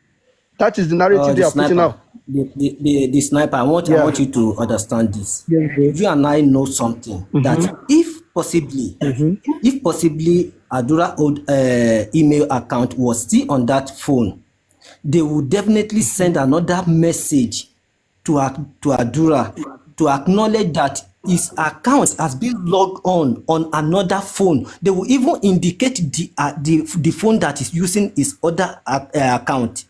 That is the narrative they are putting out. The sniper, I want you to understand this. Yes, bro. You and I know something that if possibly Adura old email account was still on that phone, they would definitely send another message to Adura to acknowledge that his account has been logged on another phone. They will even indicate the phone that is using his other account.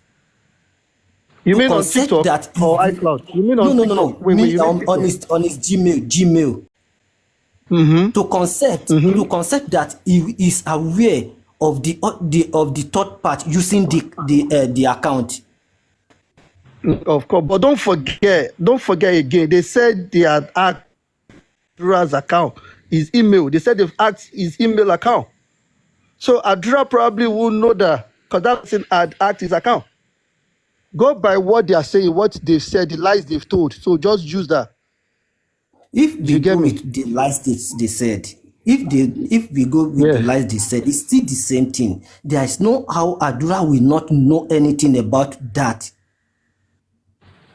You mean on TikTok that or iCloud? You mean on TikTok? No. Wait, you mean on his Gmail. To concept that he is aware of the third part using the account. Of course, but don't forget again. They said they had hacked Adura's account, his email. They said they've hacked his email account. So Adura probably will know that because that person had hacked his account. Go by what they are saying, what they've said, the lies they've told. So just use that. If they go with the lies they said, if we go with the lies they said, it's still the same thing. There is no how Adura will not know anything about that.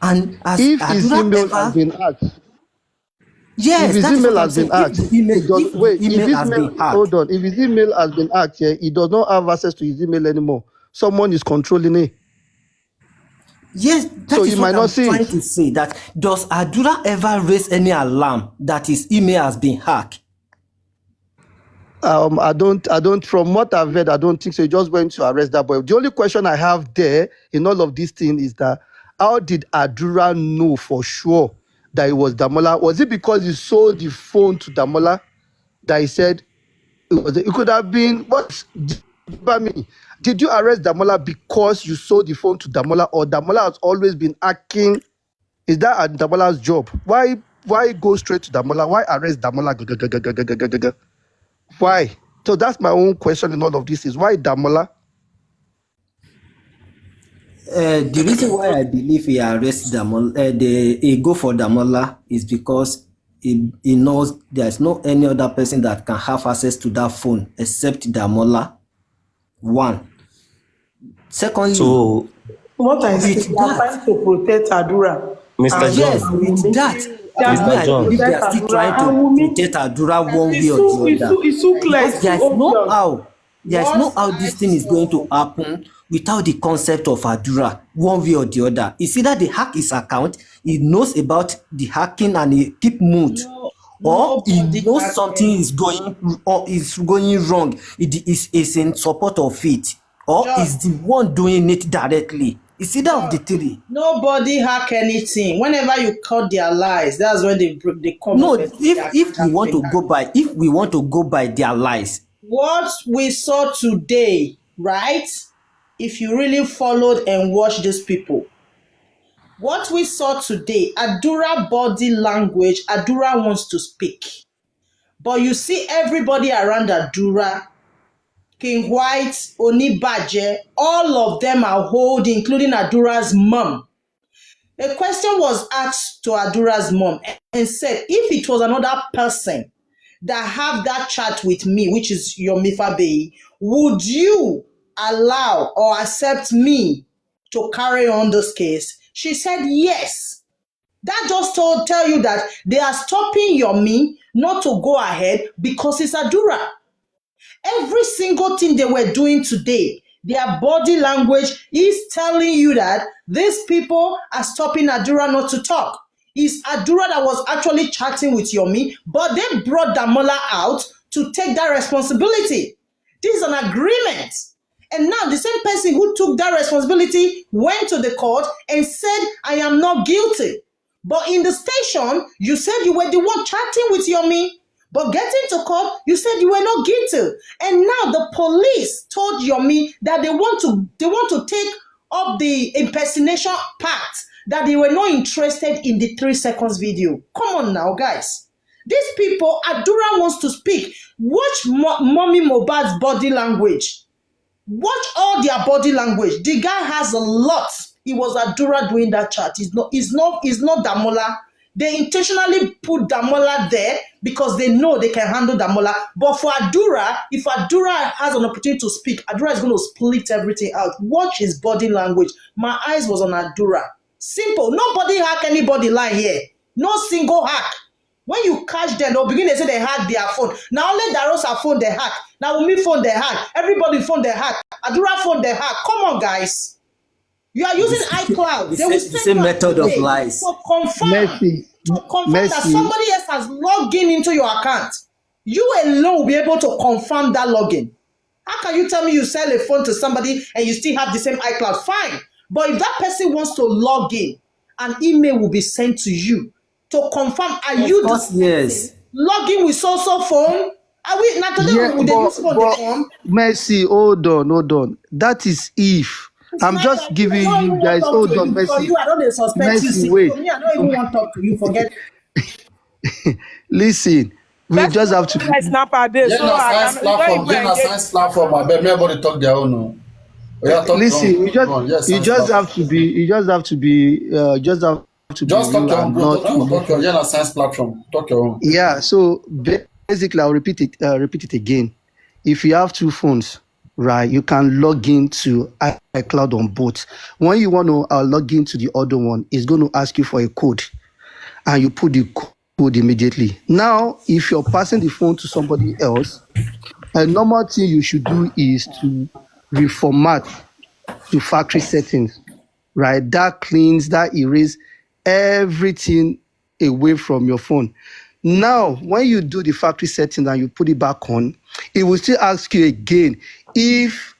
And as if Adura his email has been hacked, yes, if his email has been hacked, if his email has been hacked, he does not have access to his email anymore. Someone is controlling it. Yes, that is what I'm trying to say. That does Adura ever raise any alarm that his email has been hacked? I don't. From what I've read, I don't think so. He just went to arrest that boy. The only question I have there in all of these things is that how did Adura know for sure that it was Damola? Was it because he sold the phone to Damola that he said it was? It could have been what? Did you arrest Damola because you sold the phone to Damola, or Damola has always been hacking? Is that Damola's job? Why go straight to Damola? Why arrest Damola? Why? So that's my own question in all of this is why Damola? The reason why I believe he arrests Damola, he go for Damola is because he knows there's no any other person that can have access to that phone except Damola. One. Secondly, What I see, With they are that, trying to protect Adura Mr. and yes, John, with that, they are to me, trying Mr. I to John, believe they protect are still Adura trying and to Wunmi. protect Adura one way It's or the so other. it's so clear, Because it's too obvious. there's no What how I this thing is going to saw. happen without the concept of Adura one way or the other. It's either they hack his account, he knows about the hacking and he keep mute, No, or he nobody knows hacked something is anything. going or is going wrong. It is in support of it, or is George, the one doing it directly. It's either of the George, three. nobody hack anything. Whenever you cut their lies, that's when they come No, up and say their account has been hacked. if we want to go by their lies, What we saw today, right? If you really followed and watched these people, what we saw today, Adura body language, Adura wants to speak. But you see everybody around Adura, King White, Onibaje, all of them are holding, including Adura's mom. A question was asked to Adura's mom and said, if it was another person that have that chat with me, which is Yomi Fabeyi, would you allow or accept me to carry on this case? She said yes. That just tell you that they are stopping Yomi not to go ahead because it's Adura. Every single thing they were doing today, their body language is telling you that these people are stopping Adura not to talk. It's Adura that was actually chatting with Yomi, but they brought Damola out to take that responsibility. This is an agreement. And now the same person who took that responsibility went to the court and said, I am not guilty. But in the station, you said you were the one chatting with Yomi. But getting to court, you said you were not guilty. And now the police told Yomi that they want to take up the impersonation part, that they were not interested in the 3 seconds video. Come on now, guys. These people, Adura wants to speak. Watch Mommy Mohbad's body language. Watch all their body language. The guy has a lot. It was Adura doing that chat. It's not Damola. They intentionally put Damola there because they know they can handle Damola. But for Adura, if Adura has an opportunity to speak, Adura is going to split everything out. Watch his body language. My eyes was on Adura. Simple. Nobody hack anybody line here. No single hack. When you catch them, they'll begin to say they hack their phone. Now only Darosa phone they hack. Now Wunmi phone they hack. Everybody phone they hack. Adura phone they hack. Come on, guys. You are using iCloud. They will the send same you method of today lies. to confirm Mercy, that Mercy, somebody else has logged in into your account. You alone will be able to confirm that login. How can you tell me you sell a phone to somebody and you still have the same iCloud? Fine. But if that person wants to log in, an email will be sent to you to confirm, are you Of course, yes. login with so phone? Are we now today yeah, we dey use phone dey come? Mercy, hold on. That is if. I'm Tonight, just I giving don't you even want to guys, talk hold to on, you because Mercy. you, I don't dey suspect you. Mercy, See, wait. for me, I don't even want to talk to you. Forget. Listen, we Let's just have to know where snapper dey Yeah, so na I science can we don't platform. even Yeah, na engage. science platform. I bet everybody talk their own. No. Oh, yeah, talk your listen. own. Talk your own. Yes, You science just platform. have to be. You just have to be Just talk real your own, and bro. not Talk your own. emotional. Yeah, na science platform. Talk your own. Yeah. So basically, I'll repeat it. Repeat it again. If you have 2 phones, right, you can log into iCloud on both. When you want to log into the other one, it's going to ask you for a code, and you put the code immediately. Now, if you're passing the phone to somebody else, a normal thing you should do is to reformat to factory settings, right? That cleans, that erase everything away from your phone. Now, when you do the factory settings and you put it back on, it will still ask you again if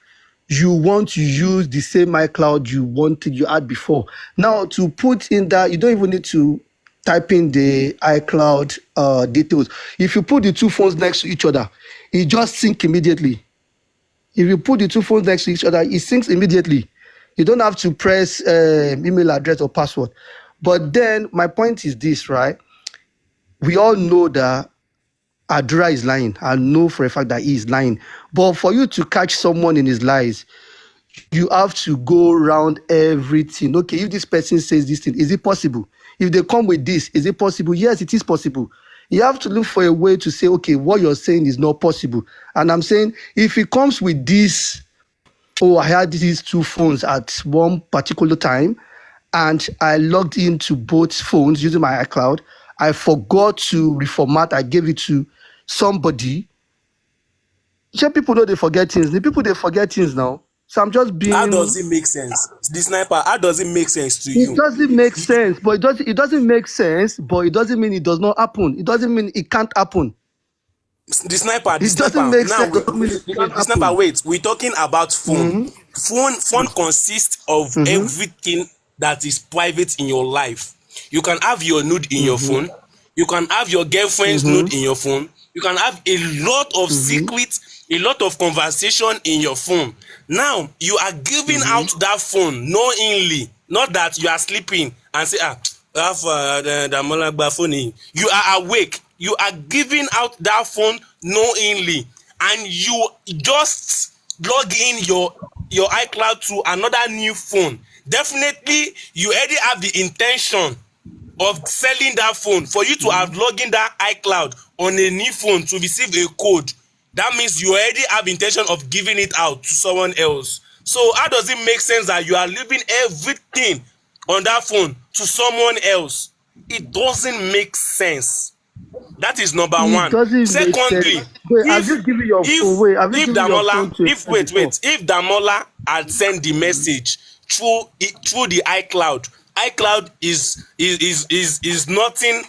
you want to use the same iCloud you had before. Now, to put in that, you don't even need to type in the iCloud details. If you put the 2 phones next to each other, it just syncs immediately. If you put the 2 phones next to each other, it syncs immediately. You don't have to press email address or password. But then my point is this, right? We all know that Adura is lying. I know for a fact that he is lying. But for you to catch someone in his lies, you have to go around everything. Okay, if this person says this thing, is it possible? If they come with this, is it possible? Yes, it is possible. You have to look for a way to say, okay, what you're saying is not possible. And I'm saying, if it comes with this oh, I had these two phones at one particular time, and I logged into both phones using my iCloud. I forgot to reformat. I gave it to somebody. Some people know they forget things. The people they forget things now. So I'm just How being. does it make sense? The sniper, how does it make sense to It you? doesn't make sense, but it doesn't make sense, but it doesn't mean it does not happen. It doesn't mean it can't happen. The sniper, the It doesn't sniper. make Now, sense. It doesn't mean it can't the sniper. happen. Wait, we're talking about phone. Mm-hmm. Phone consists of Mm-hmm. everything that is private in your life. You can have your nude in your Mm-hmm. phone. You can have your girlfriend's Mm-hmm. nude in your phone. You can have a lot of Mm-hmm. secrets, a lot of conversation in your phone. Now, you are giving Mm-hmm. out that phone knowingly, not that you are sleeping and say, the Molagba phone. You are awake. You are giving out that phone knowingly, and you just log in your iCloud to another new phone. Definitely, you already have the intention of selling that phone. For you to have logged in that iCloud on a new phone to receive a code, that means you already have intention of giving it out to someone else. So how does it make sense that you are leaving everything on that phone to someone else? It doesn't make sense. That is number It one. doesn't make sense. Secondly, Wait, have if you given your phone? if Wait, have you if given your Damola, phone to a if friend wait before? wait, if Damola had sent the message through the iCloud, iCloud is nothing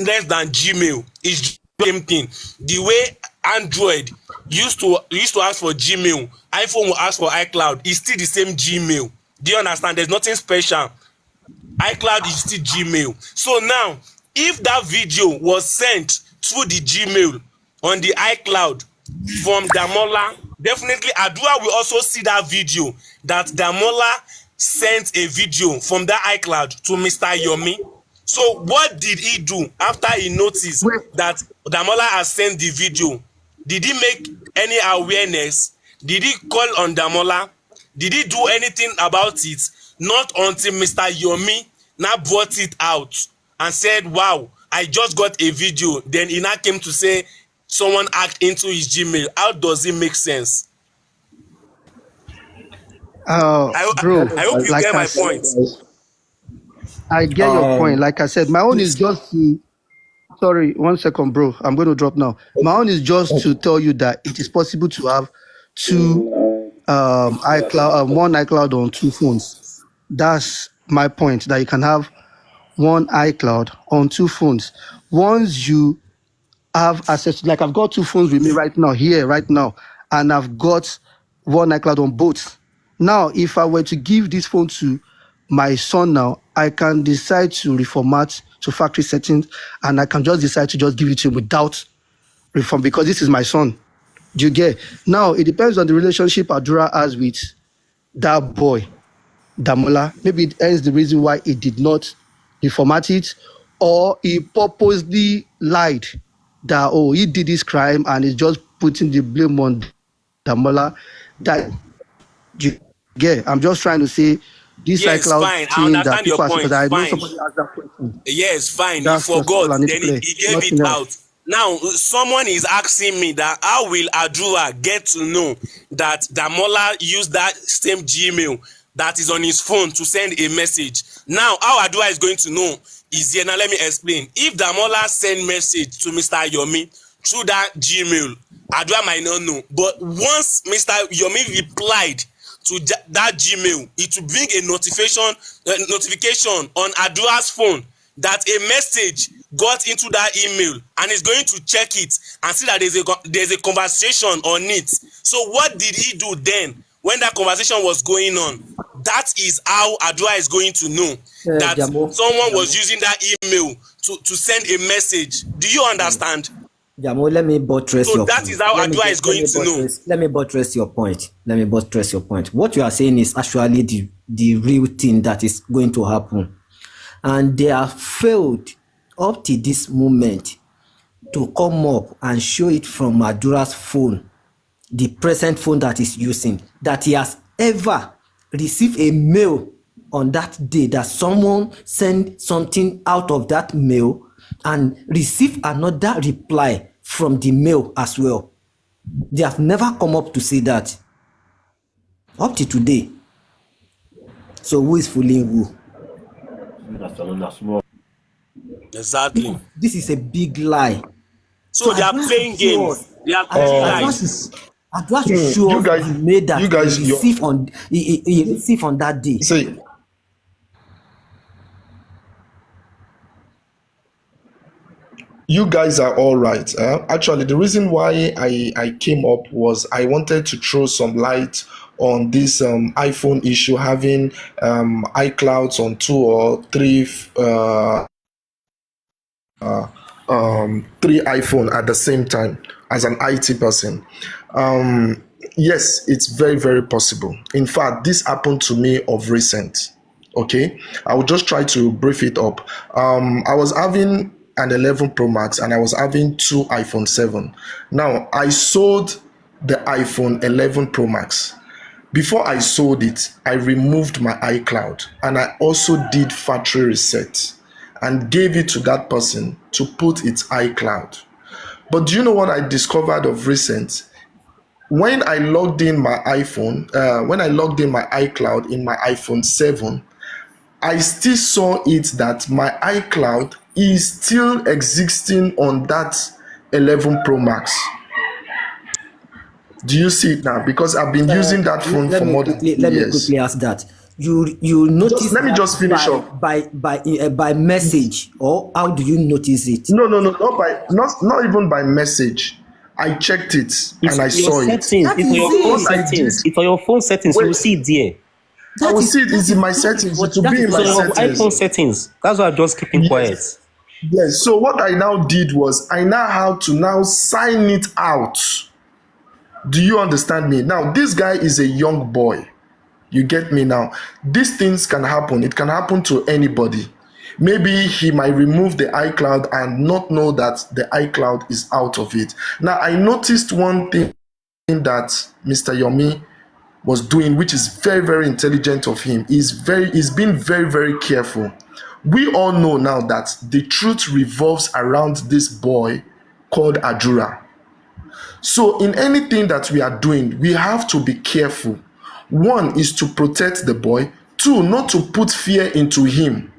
less than Gmail. It's the same thing. The way Android used to ask for Gmail, iPhone will ask for iCloud. It's still the same Gmail. Do you understand? There's nothing special. iCloud is still Gmail. So now, if that video was sent through the Gmail on the iCloud from Damola, definitely Adua will also see that video that Damola sent a video from that iCloud to Mr. Yomi. So what did he do after he noticed Wait, that Damola has sent the video? Did he make any awareness? Did he call on Damola? Did he do anything about it? Not until Mr. Yomi now brought it out and said, wow, I just got a video. Then he now came to say someone hacked into his Gmail. How does it make sense? I, bro, I hope you like get I my said, point. I get your point. Um, Like I said, my own is just to. Sorry, 1 second, bro. I'm going to drop now. My own is just to tell you that it is possible to have two iCloud, one iCloud on two phones. That's my point. That you can have one iCloud on two phones. Once you have access, like I've got two phones with me right now, here, right now, and I've got one iCloud on both. Now, if I were to give this phone to my son now, I can decide to reformat to factory settings, and I can just decide to just give it to him without reform because this is my son. Do you get? Now, it depends on the relationship Adura has with that boy, Damola. Maybe it ends the reason why he did not reformat it, or he purposely lied that, oh, he did this crime and he's just putting the blame on Damola. That you get? I'm just trying to say this Yes, iCloud fine. I thing that understand your people ask because point. I know Fine. somebody asked that question. Yes, fine. He That's just forgot. all I need to Then play. he gave it Nothing else. out. Now, someone is asking me that how will Adura get to know that Damola used that same Gmail that is on his phone to send a message? Now, how Adura is going to know is here. Now, let me explain. If Damola send message to Mr. Yomi through that Gmail, Adura might not know. But once Mr. Yomi replied to that Gmail, it will bring a notification on Adura's phone that a message got into that email, and is going to check it and see that there's a conversation on it. So what did he do then when that conversation was going on? That is how Adura is going to know that someone was using that email to send a message. Do you understand? Jamo, let me buttress So your that point. is how Adura is going to know. Let me buttress your point. Let me buttress your point. What you are saying is actually the real thing that is going to happen. And they have failed up to this moment to come up and show it from Adura's phone, the present phone that he's using, that he has ever received a mail on that day that someone sent something out of that mail and receive another reply from the mail as well. They have never come up to say that. up to today. So who is fooling who? Exactly. This is a big lie. So they are Adua should playing show games. us. They are telling Adua lies. should, Adua should show You us guys, the maid you that guys, he received on that day. see, you guys are all right. Actually, the reason why I came up was I wanted to throw some light on this iPhone issue, having iClouds on 2 or 3 three iPhone at the same time as an IT person. Yes, it's very, very possible. In fact, this happened to me of recent. Okay, I will just try to brief it up. I was having an 11 Pro Max and I was having 2 iPhone 7. Now, I sold the iPhone 11 Pro Max. Before I sold it, I removed my iCloud and I also did factory reset and gave it to that person to put its iCloud. But do you know what I discovered of recent? When I logged in my when I logged in my iCloud in my iPhone 7, I still saw it that my iCloud is still existing on that 11 Pro Max. Do you see it now? Because I've been using that phone Let for me more than quickly 2 years. ask that. You Just notice let me that just finish up. by message, or how do you notice it? No, not even by message. I checked it It's and I on your saw it. settings. That It's on is your So phone what I it. did, settings. It's on your phone settings. You will wait, see it there. I will see it That is in my is settings. It what will that be is in It's my on what your I'm settings. iPhone saying. settings. That's why I'm just keeping quiet. Yes. Yes. So what I now did was I now had to now sign it out. Do you understand me? Now this guy is a young boy. You get me now? These things can happen. It can happen to anybody. Maybe he might remove the iCloud and not know that the iCloud is out of it. Now I noticed one thing that Mr. Yomi was doing, which is very, very intelligent of him. He's been very, very careful. We all know now that the truth revolves around this boy called Adura. So in anything that we are doing, we have to be careful. One is to protect the boy. Two, not to put fear into him.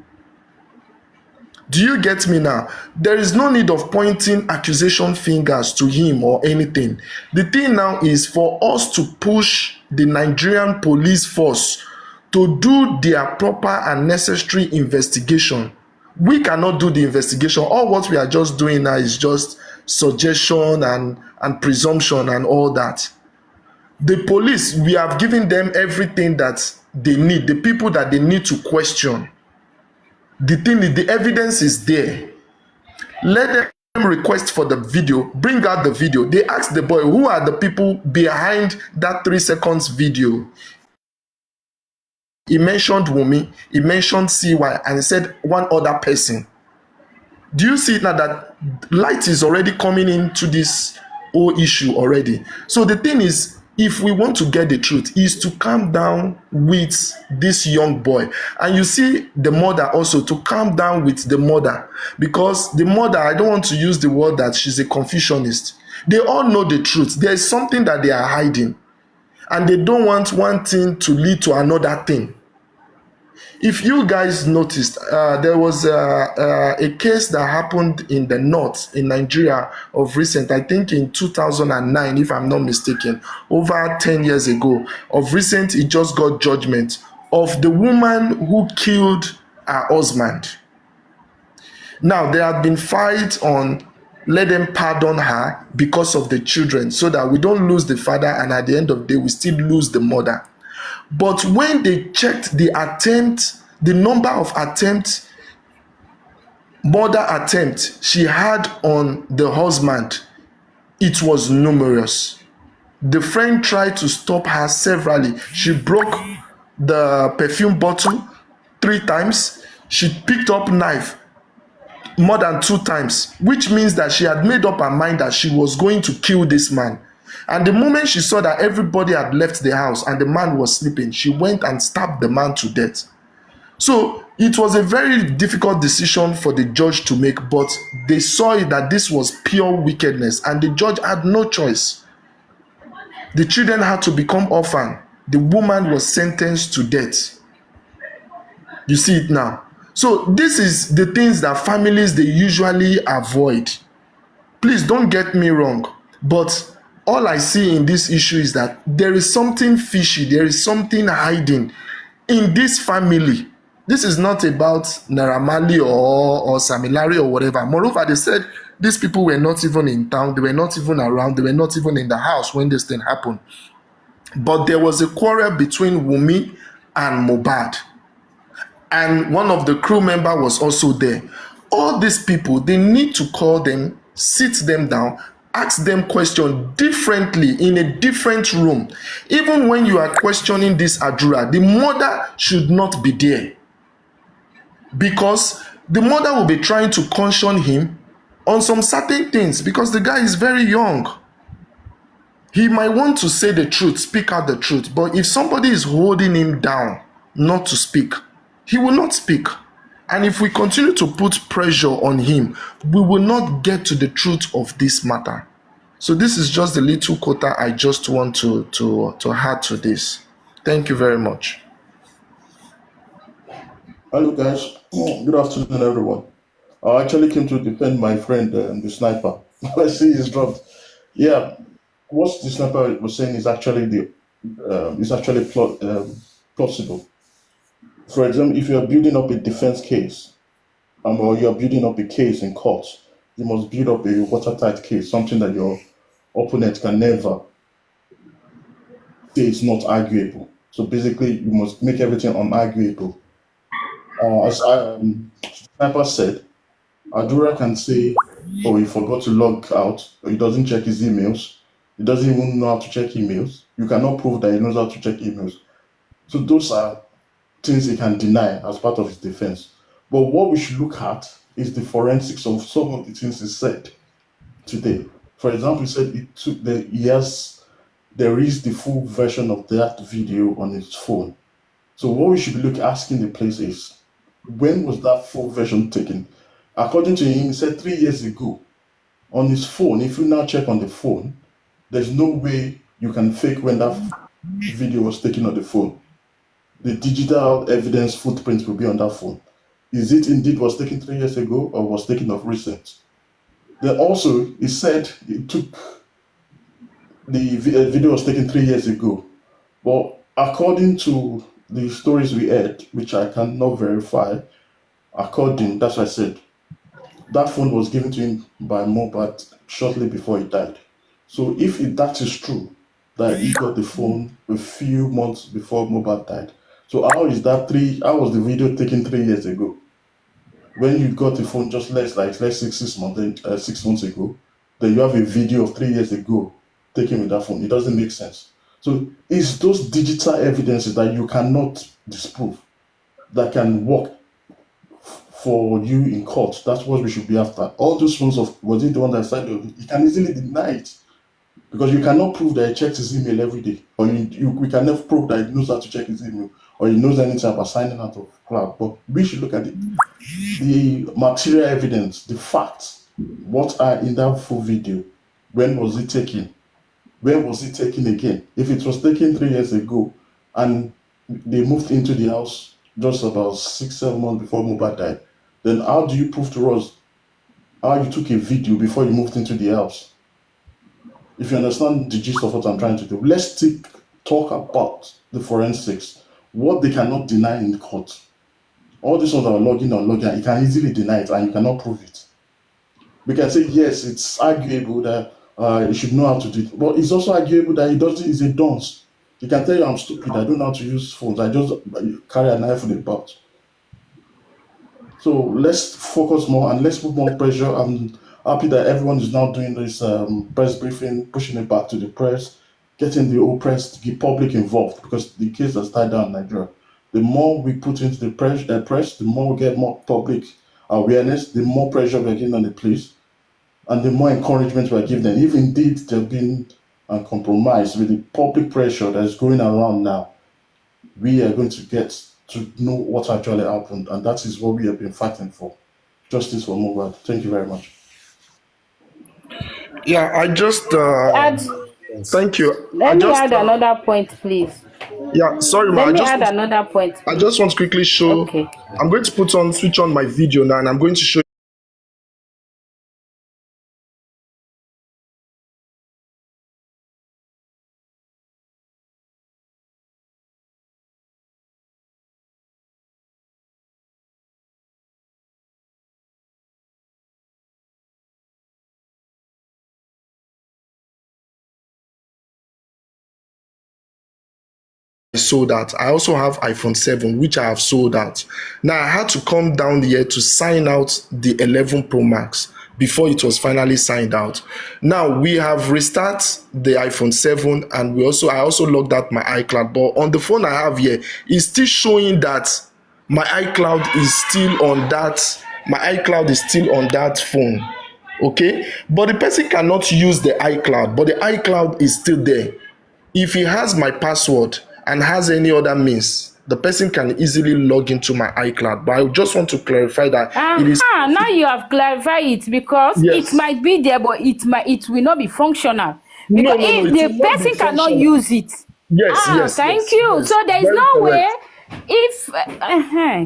Do you get me now? There is no need of pointing accusation fingers to him or anything. The thing now is for us to push the Nigerian police force to do their proper and necessary investigation. We cannot do the investigation. All what we are just doing now is just suggestion and presumption and all that. The police, we have given them everything that they need, the people that they need to question. The thing is, the evidence is there. Let them request for the video, bring out the video. They asked the boy, who are the people behind that 3 seconds video? He mentioned Wumi, he mentioned CY, and he said one other person. Do you see it now that light is already coming into this whole issue already? So the thing is, if we want to get the truth, is to calm down with this young boy. And you see the mother also to calm down with the mother, because the mother, I don't want to use the word that she's a Confucianist. They all know the truth. There is something that they are hiding, and they don't want one thing to lead to another thing. If you guys noticed, there was a case that happened in the north in Nigeria of recent, I think in 2009, if I'm not mistaken, over 10 years ago. Of recent, it just got judgment of the woman who killed her husband. Now, there had been fights on let them pardon her because of the children, so that we don't lose the father, and at the end of the day, we still lose the mother. But when they checked the number of murder attempt she had on the husband, it was numerous. The friend tried to stop her severally. She broke the perfume bottle 3 times. She picked up knife more than 2 times, which means that she had made up her mind that she was going to kill this man. And the moment she saw that everybody had left the house and the man was sleeping, she went and stabbed the man to death. So it was a very difficult decision for the judge to make, but they saw it that this was pure wickedness, and the judge had no choice. The children had to become orphan. the woman was sentenced to death. You see it now. So this is the things that families they usually avoid. Please don't get me wrong, but all I see in this issue is that there is something fishy, there is something hiding in this family. This is not about Naira Marley or Samilari or whatever. Moreover, they said these people were not even in town, they were not even around, they were not even in the house when this thing happened. But there was a quarrel between Wunmi and Mohbad, and one of the crew member was also there. All these people, they need to call them, sit them down, ask them question differently in a different room. Even when you are questioning this Adura, the mother should not be there, because the mother will be trying to caution him on some certain things, because the guy is very young. He might want to say the truth, speak out the truth, but if somebody is holding him down not to speak, he will not speak. And if we continue to put pressure on him, we will not get to the truth of this matter. So this is just the little quota I just want to add to this. Thank you very much. Hello, guys. Good afternoon, everyone. I actually came to defend my friend, the sniper. I see he's dropped. Yeah, what the sniper was saying is actually plausible. For example, if you are building up a defense case, or you are building up a case in court, you must build up a watertight case, something that your opponent can never say is not arguable. So basically, you must make everything unarguable. As Sniper said, Adura can say, oh, he forgot to log out, or he doesn't check his emails. He doesn't even know how to check emails. You cannot prove that he knows how to check emails. So those are things he can deny as part of his defense. But what we should look at is the forensics of some of the things he said today. For example, he said there is the full version of that video on his phone. So what we should be asking the place is, when was that full version taken? According to him, he said 3 years ago. On his phone, if you now check on the phone, there's no way you can fake when that video was taken on the phone. The digital evidence footprint will be on that phone. Is it indeed was taken 3 years ago or was taken of recent? Then also, he said the video was taken 3 years ago. But according to the stories we heard, which I cannot verify, that's what I said, that phone was given to him by mohbad shortly before he died. So if that is true, that he got the phone a few months before mohbad died, so how was the video taken 3 years ago? When you got the phone just let's say 6 months ago, then you have a video of 3 years ago taken with that phone. It doesn't make sense. So it's those digital evidences that you cannot disprove that can work for you in court. That's what we should be after. All those phones of, was it the one that signed it? You can easily deny it, because you cannot prove that he checks his email every day, or we can never prove that he knows how to check his email, or he knows anything about signing out of cloud. But we should look at the material evidence, the facts, what are in that full video. When was it taken? Where was it taken again? If it was taken 3 years ago and they moved into the house just about 6-7 months before mohbad died, then how do you prove to us how you took a video before you moved into the house? If you understand the gist of what I'm trying to do, let's talk about the forensics, what they cannot deny in court. All these ones that are logging, you can easily deny it and you cannot prove it. We can say, yes, it's arguable that he should know how to do it, but it's also arguable that he's a dunce. He can tell you, I'm stupid, I don't know how to use phones, I just carry a knife in the belt. So let's focus more and let's put more pressure. I'm happy that everyone is now doing this press briefing, pushing it back to the press, getting the whole press to get public involved, because the case has died down in Nigeria. The more we put into the press, the more we get more public awareness, the more pressure we're getting on the police, and the more encouragement we're giving them. If indeed they've been compromised with the public pressure that's going around now, we are going to get to know what actually happened, and that is what we have been fighting for. Justice for mohbad. Thank you very much. Yeah, I just Add, thank you. let me add another point, please. Yeah, sorry, ma. Let me add another point, I please. just want to quickly show. Okay. I'm going to switch on my video now, and I'm going to show. Sold out. I also have iPhone 7, which I have sold out. Now I had to come down here to sign out the 11 Pro Max before it was finally signed out. Now we have restarted the iPhone 7, and I also logged out my iCloud. But on the phone I have here, it's still showing that my iCloud is still on that phone. Okay, but the person cannot use the iCloud, but the iCloud is still there. If he has my password and has any other means, the person can easily log into my iCloud. But I just want to clarify that it is. Now you have clarified it, because it Yes. might be there, but it will not be functional. No, Because no, no. if It will the not be person cannot functional. use it. Yes, yes, Thank yes, you. yes. So there is Very no way. correct. If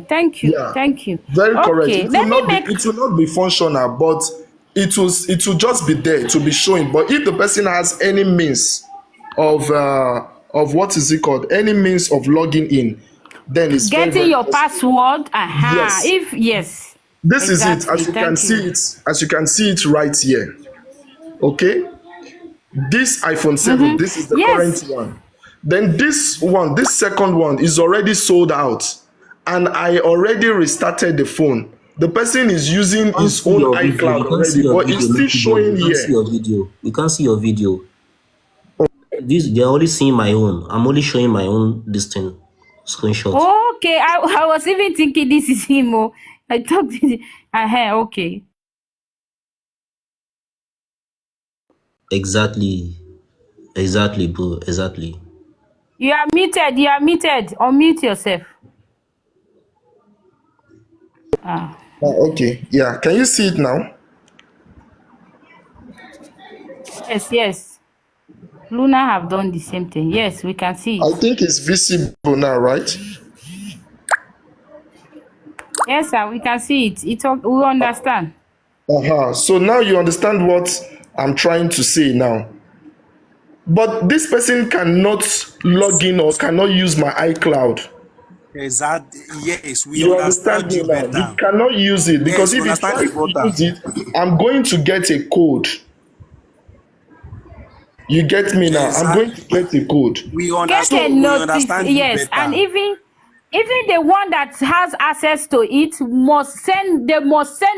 thank you, Yeah, thank you. very correct. Okay, let me make. It will not be functional, but it will just be there to be showing. But if the person has any means of what is it called, any means of logging in, then it's very, Getting very your possible. password. Yes. If yes. This is it. Exactly. Thank you. As you can see it right here. Okay, this iPhone 7, this is the current Yes. one. Then this second one is already sold out, and I already restarted the phone. The person is using Can't his see own your video. iCloud We can't see already, your but it's video, still Mickey boy. showing We can't see here. your video. We can't see your video. This they're only seeing my own. I'm only showing my own this thing screenshot. Okay. I was even thinking this is him. Oh, I thought this. Okay. Exactly. Exactly, bro. Exactly. You are muted. You are muted. Unmute yourself. Okay, yeah. Can you see it now? Yes. Yes. Luna have done the same thing. Yes, we can see I it. think it's visible now, right? Yes, sir. We can see it. We understand. So now you understand what I'm trying to say now. But this person cannot log in or cannot use my iCloud. Yes, we You understand understand me you now? He better. cannot use it because Yes, we if he understand tries you to better. use it, I'm going to get a code. You get me now? I'm going to Exactly. get a code. Get a We notice. understand you Yes, and better. even the one that has access to it must send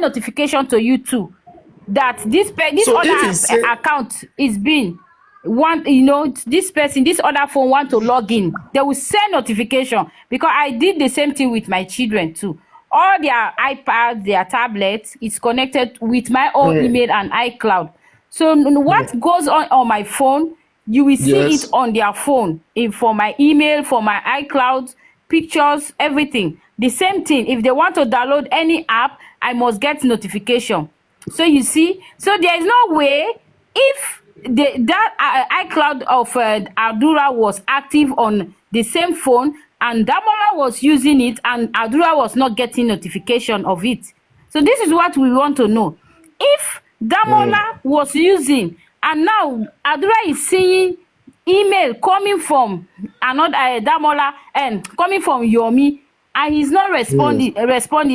notification to you too, that this So if he other say, account is being this person, this other phone want to log in, they will send notification, because I did the same thing with my children too. All their iPads, their tablets is connected with my own email and iCloud. So what goes on my phone, you will see it yes, on their phone, for my email, for my iCloud, pictures, everything. The same thing, if they want to download any app, I must get notification. So you see, so there is no way, if that iCloud of Adura was active on the same phone, and Damola was using it, and Adura was not getting notification of it. So this is what we want to know. If Damola was using, and now Adura is seeing email coming from another Damola, and coming from Yomi, and he's not responding,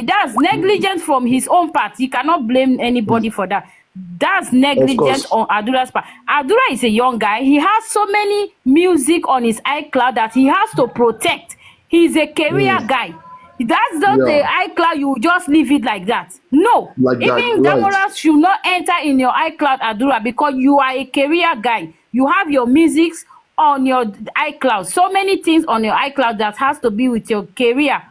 that's negligence from his own part. He cannot blame anybody for that. That's of negligence course. on Adura's part. Adura is a young guy. He has so many music on his iCloud that he has to protect. He's a career guy. That's not the Yeah, iCloud, you just leave it like that. No. like that, Even right? Damola should not enter in your iCloud, Adura, because you are a career guy. You have your musics on your iCloud. So many things on your iCloud that has to be with your career.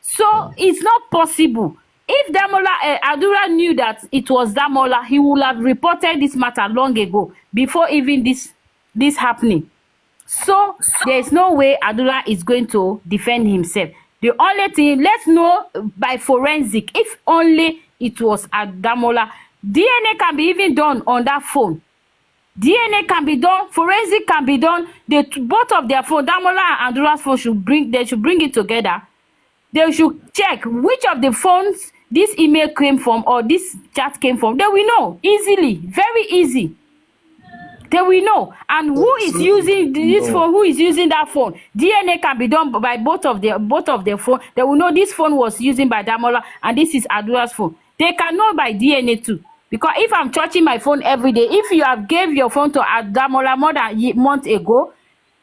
So it's not possible. If Adura knew that it was Damola, he would have reported this matter long ago, before even this happening. So there is no way Adura is going to defend himself. The only thing, let's know by forensic, if only it was Damola. DNA can be even done on that phone. DNA can be done, forensic can be done. Both of their phone, Damola and Adura's phone should bring it together. They should check which of the phones this email came from or this chat came from. They will know easily, very easy. They will know. And who is using this phone, who is using that phone? DNA can be done by both of their phone. They will know this phone was used by Damola and this is Adura's phone. They can know by DNA too. Because if I'm touching my phone every day, if you have gave your phone to Damola more than a month ago,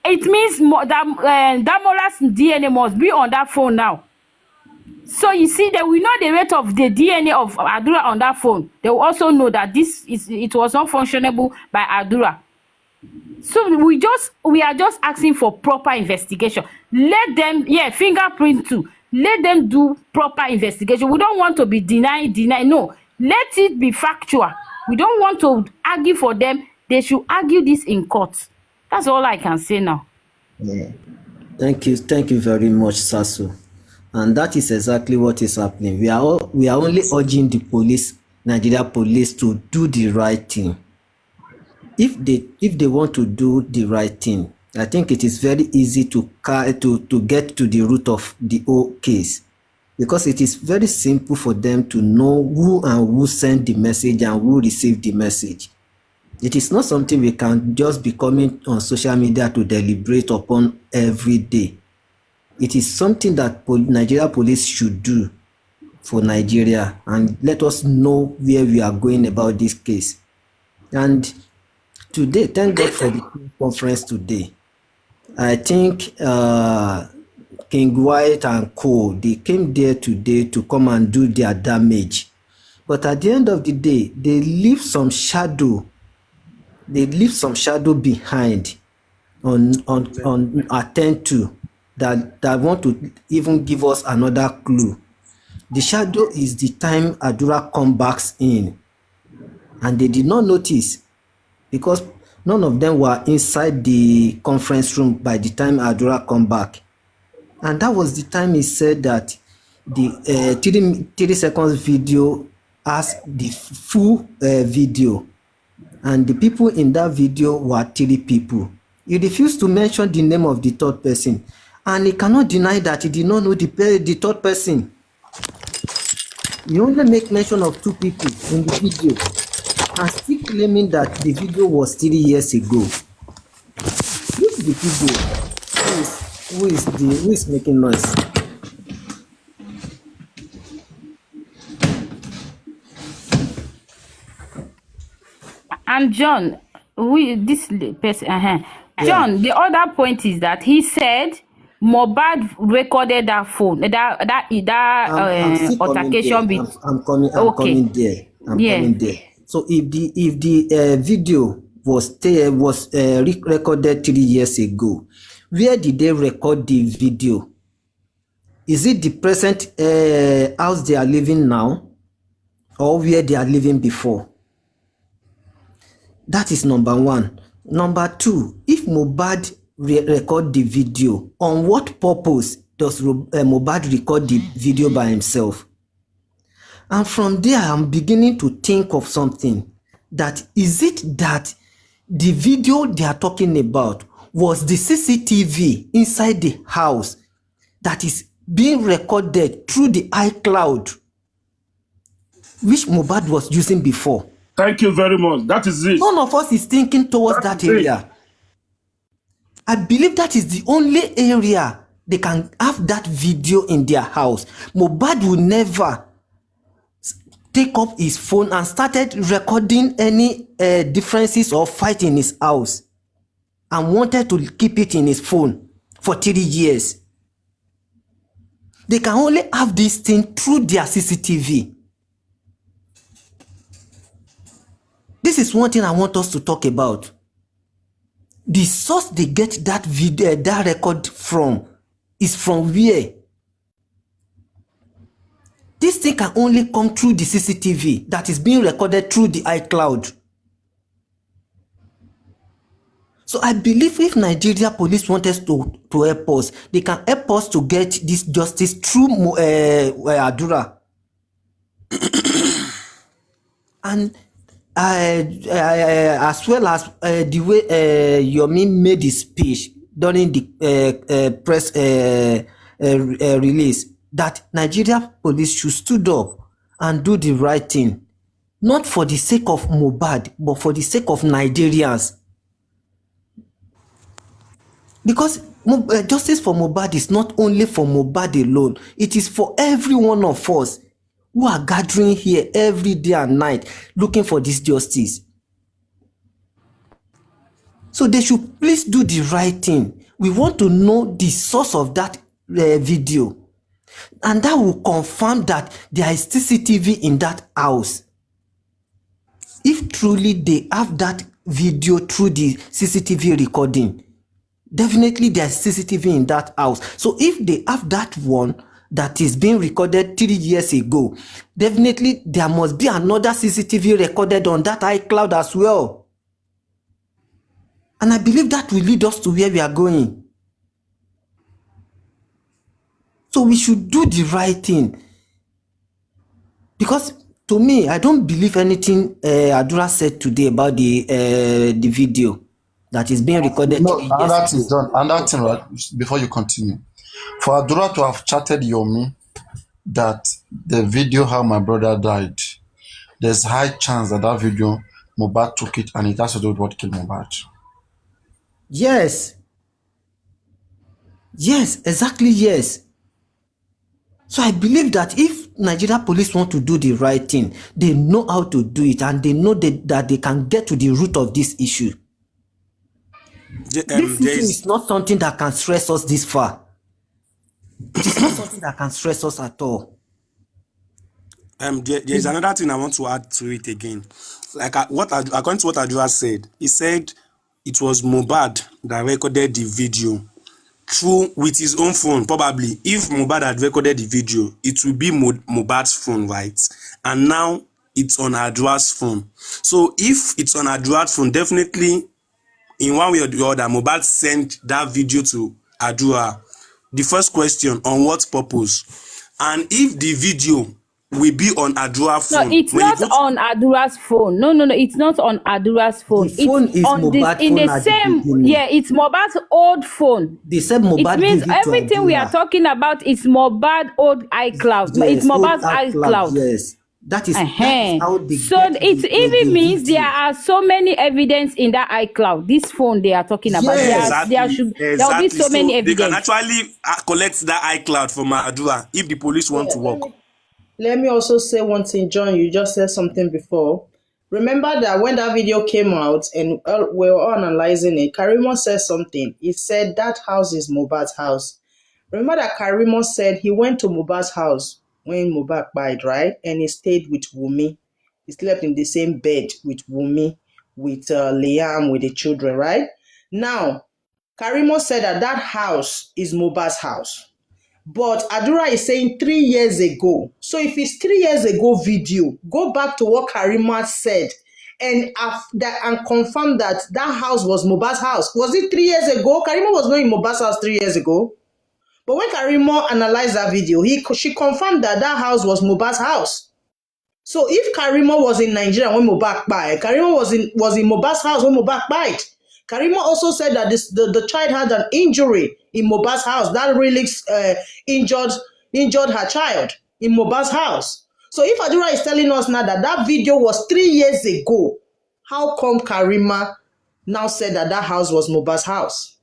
it means Damola's DNA must be on that phone now. So you see, they will know the rate of the DNA of Adura on that phone. They will also know that it was not functionable by Adura. So we are just asking for proper investigation. Let them, fingerprint too. Let them do proper investigation. We don't want to be deny. No, let it be factual. We don't want to argue for them. They should argue this in court. That's all I can say now. Yeah. Thank you very much, Sasu. And that is exactly what is happening. We are only urging the police, Nigeria police, to do the right thing. If they want to do the right thing, I think it is very easy to get to the root of the whole case, because it is very simple for them to know who sent the message and who received the message. It is not something we can just be coming on social media to deliberate upon every day. It is something that Nigeria police should do for Nigeria and let us know where we are going about this case. And today, thank God for the conference today. I think King White and Co, they came there today to come and do their damage. But at the end of the day, they leave some shadow. They leave some shadow behind on attend to that want to even give us another clue. The shadow is the time Adura comes back in, and they did not notice because none of them were inside the conference room by the time Adura come back. And that was the time he said that the 30 seconds video as the full video, and the people in that video were 3 people. He refused to mention the name of the third person, and he cannot deny that he did not know the third person. He only make mention of 2 people in the video and still claiming that the video was 3 years ago. This is the video. Who is making noise? And John, this person, John, the other point is that he said mohbad recorded that phone, that altercation with. I'm coming there. Coming there. So if the video was recorded 3 years ago, where did they record the video? Is it the present house they are living now, or where they are living before? That is number 1. Number 2, if Mohbad record the video, on what purpose does Mohbad record the video by himself? And from there, I'm beginning to think of something. That is it that the video they are talking about was the CCTV inside the house that is being recorded through the iCloud, which Mohbad was using before? Thank you very much. That is it. None of us is thinking towards that area. I believe that is the only area they can have that video in their house. Mohbad will never take up his phone and started recording any differences or fight in his house and wanted to keep it in his phone for 3 years. They can only have this thing through their CCTV. This is one thing I want us to talk about. The source they get that video, that record from, is from where? This thing can only come through the CCTV that is being recorded through the iCloud. So I believe if Nigeria police want us to help us, they can help us to get this justice through Adura. And as well as the way Yomi made his speech during the press release, that Nigeria police should stood up and do the right thing, not for the sake of Mohbad, but for the sake of Nigerians. Because justice for Mohbad is not only for Mohbad alone, it is for every one of us who are gathering here every day and night looking for this justice. So they should please do the right thing. We want to know the source of that video, and that will confirm that there is CCTV in that house. If truly they have that video through the CCTV recording, definitely there's CCTV in that house. So if they have that one that is being recorded 3 years ago, definitely there must be another CCTV recorded on that iCloud as well. And I believe that will lead us to where we are going. So we should do the right thing. Because to me, I don't believe anything Adura said today about the video that is being recorded. No, another thing is done. Another thing, right? Before you continue, for Adura to have chatted Yomi that the video how my brother died, there's high chance that that video Mohbad took it and it has to do with what killed Mohbad. Yes. Yes, exactly, yes. So I believe that if Nigeria police want to do the right thing, they know how to do it, and they know that they can get to the root of this issue. This issue is not something that can stress us this far. It is not something that can stress us at all. There's another thing I want to add to it again. Like according to what Adura said, he said it was Mohbad that recorded the video through with his own phone. Probably, if Mohbad had recorded the video, it will be Mohbad's phone, right? And now it's on Adura's phone. So if it's on Adura's phone, definitely in one way or the other, Mohbad sent that video to Adura. The first question, on what purpose? And if the video will be on Adura's phone. No, it's not on Adura's phone. No, it's not on Adura's phone. The phone it's is on Mohbad's in phone the at same. the beginning. Yeah, it's Mohbad's old phone. They said Mohbad It means gave it to everything we are Adura. talking about is Mohbad old iCloud. Yes, It's Mohbad's old iCloud. Yes, that is how they So get it the even means video. there are so many evidence in that iCloud. This phone they are talking about. Yes. There will be so many They can evidence. actually collect that iCloud from Adura if the police want to work. Let me also say one thing, John. You just said something before. Remember that when that video came out and we were all analyzing it, Karimo said something. He said that house is Mohbad's house. Remember that Karimo said he went to Mohbad's house when Mohbad died, right? And he stayed with Wumi. He slept in the same bed with Wumi, with Liam, with the children, right? Now, Karimo said that house is Mohbad's house. But Adura is saying 3 years ago. So if it's 3 years ago video, go back to what Karima said and confirm that house was Mohbad's house. Was it 3 years ago? Karima was not in Mohbad's house 3 years ago. But when Karima analyzed that video, she confirmed that house was Mohbad's house. So if Karima was in Nigeria when Mohbad died, Karima was in Mohbad's house when Mohbad died. Karima also said that the child had an injury in Mohbad's house. That really injured her child in Mohbad's house. So if Adura is telling us now that video was 3 years ago, how come Karima now said that house was Mohbad's house?